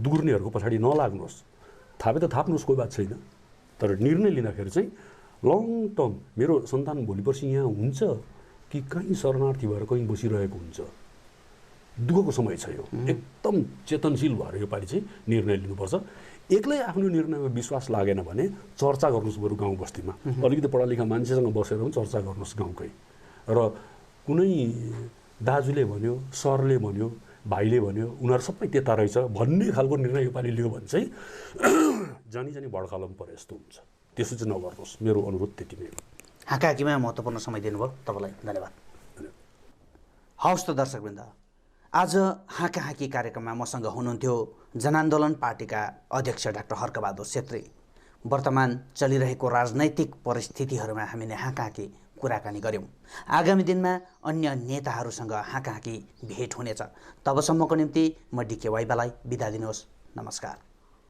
दुर्नेहरूको पछाडि नलाग्नुहोस्। थापे त थाप्नुहोस्, कोही बात छैन, तर निर्णय लिँदाखेरि चाहिँ लङ टर्म मेरो सन्तान भोलि पर्सि यहाँ हुन्छ कि कहीँ शरणार्थी भएर कहीँ बसिरहेको हुन्छ, दुःखको समय छ यो। एकदम चेतनशील भएर योपालि चाहिँ निर्णय लिनुपर्छ। एक्लै आफ्नो निर्णयमा विश्वास लागेन भने चर्चा गर्नुहोस् बरु गाउँ बस्तीमा, अलिकति पढालेखा मान्छेसँग बसेर पनि चर्चा गर्नुहोस् गाउँकै। र कुनै दाजुले भन्यो, सरले भन्यो, भाइले भन्यो, उनीहरू सबै त्यता रहेछ भन्ने खालको निर्णय योपालि लियो भने चाहिँ जानी भड्कालो पनि परे जस्तो हुन्छ। त्यसो चाहिँ नगर्नुहोस्, मेरो अनुरोध त्यति नै हो। हाकाहाकीमा महत्त्वपूर्ण समय दिनुभयो, तपाईँलाई धन्यवाद। हवस् त दर्शकवृन्द, आज हाकाहाकी कार्यक्रममा मसँग हुनुहुन्थ्यो जनआन्दोलन पार्टीका अध्यक्ष डाक्टर हर्कबहादुर छेत्री। वर्तमान चलिरहेको राजनैतिक परिस्थितिहरूमा हामीले हाकाहाकी कुराकानी गऱ्यौँ। आगामी दिनमा अन्य नेताहरूसँग हाकाहाकी भेट हुनेछ। तबसम्मको निम्ति म डिके वाइबालाई बिदा दिनुहोस्। नमस्कार।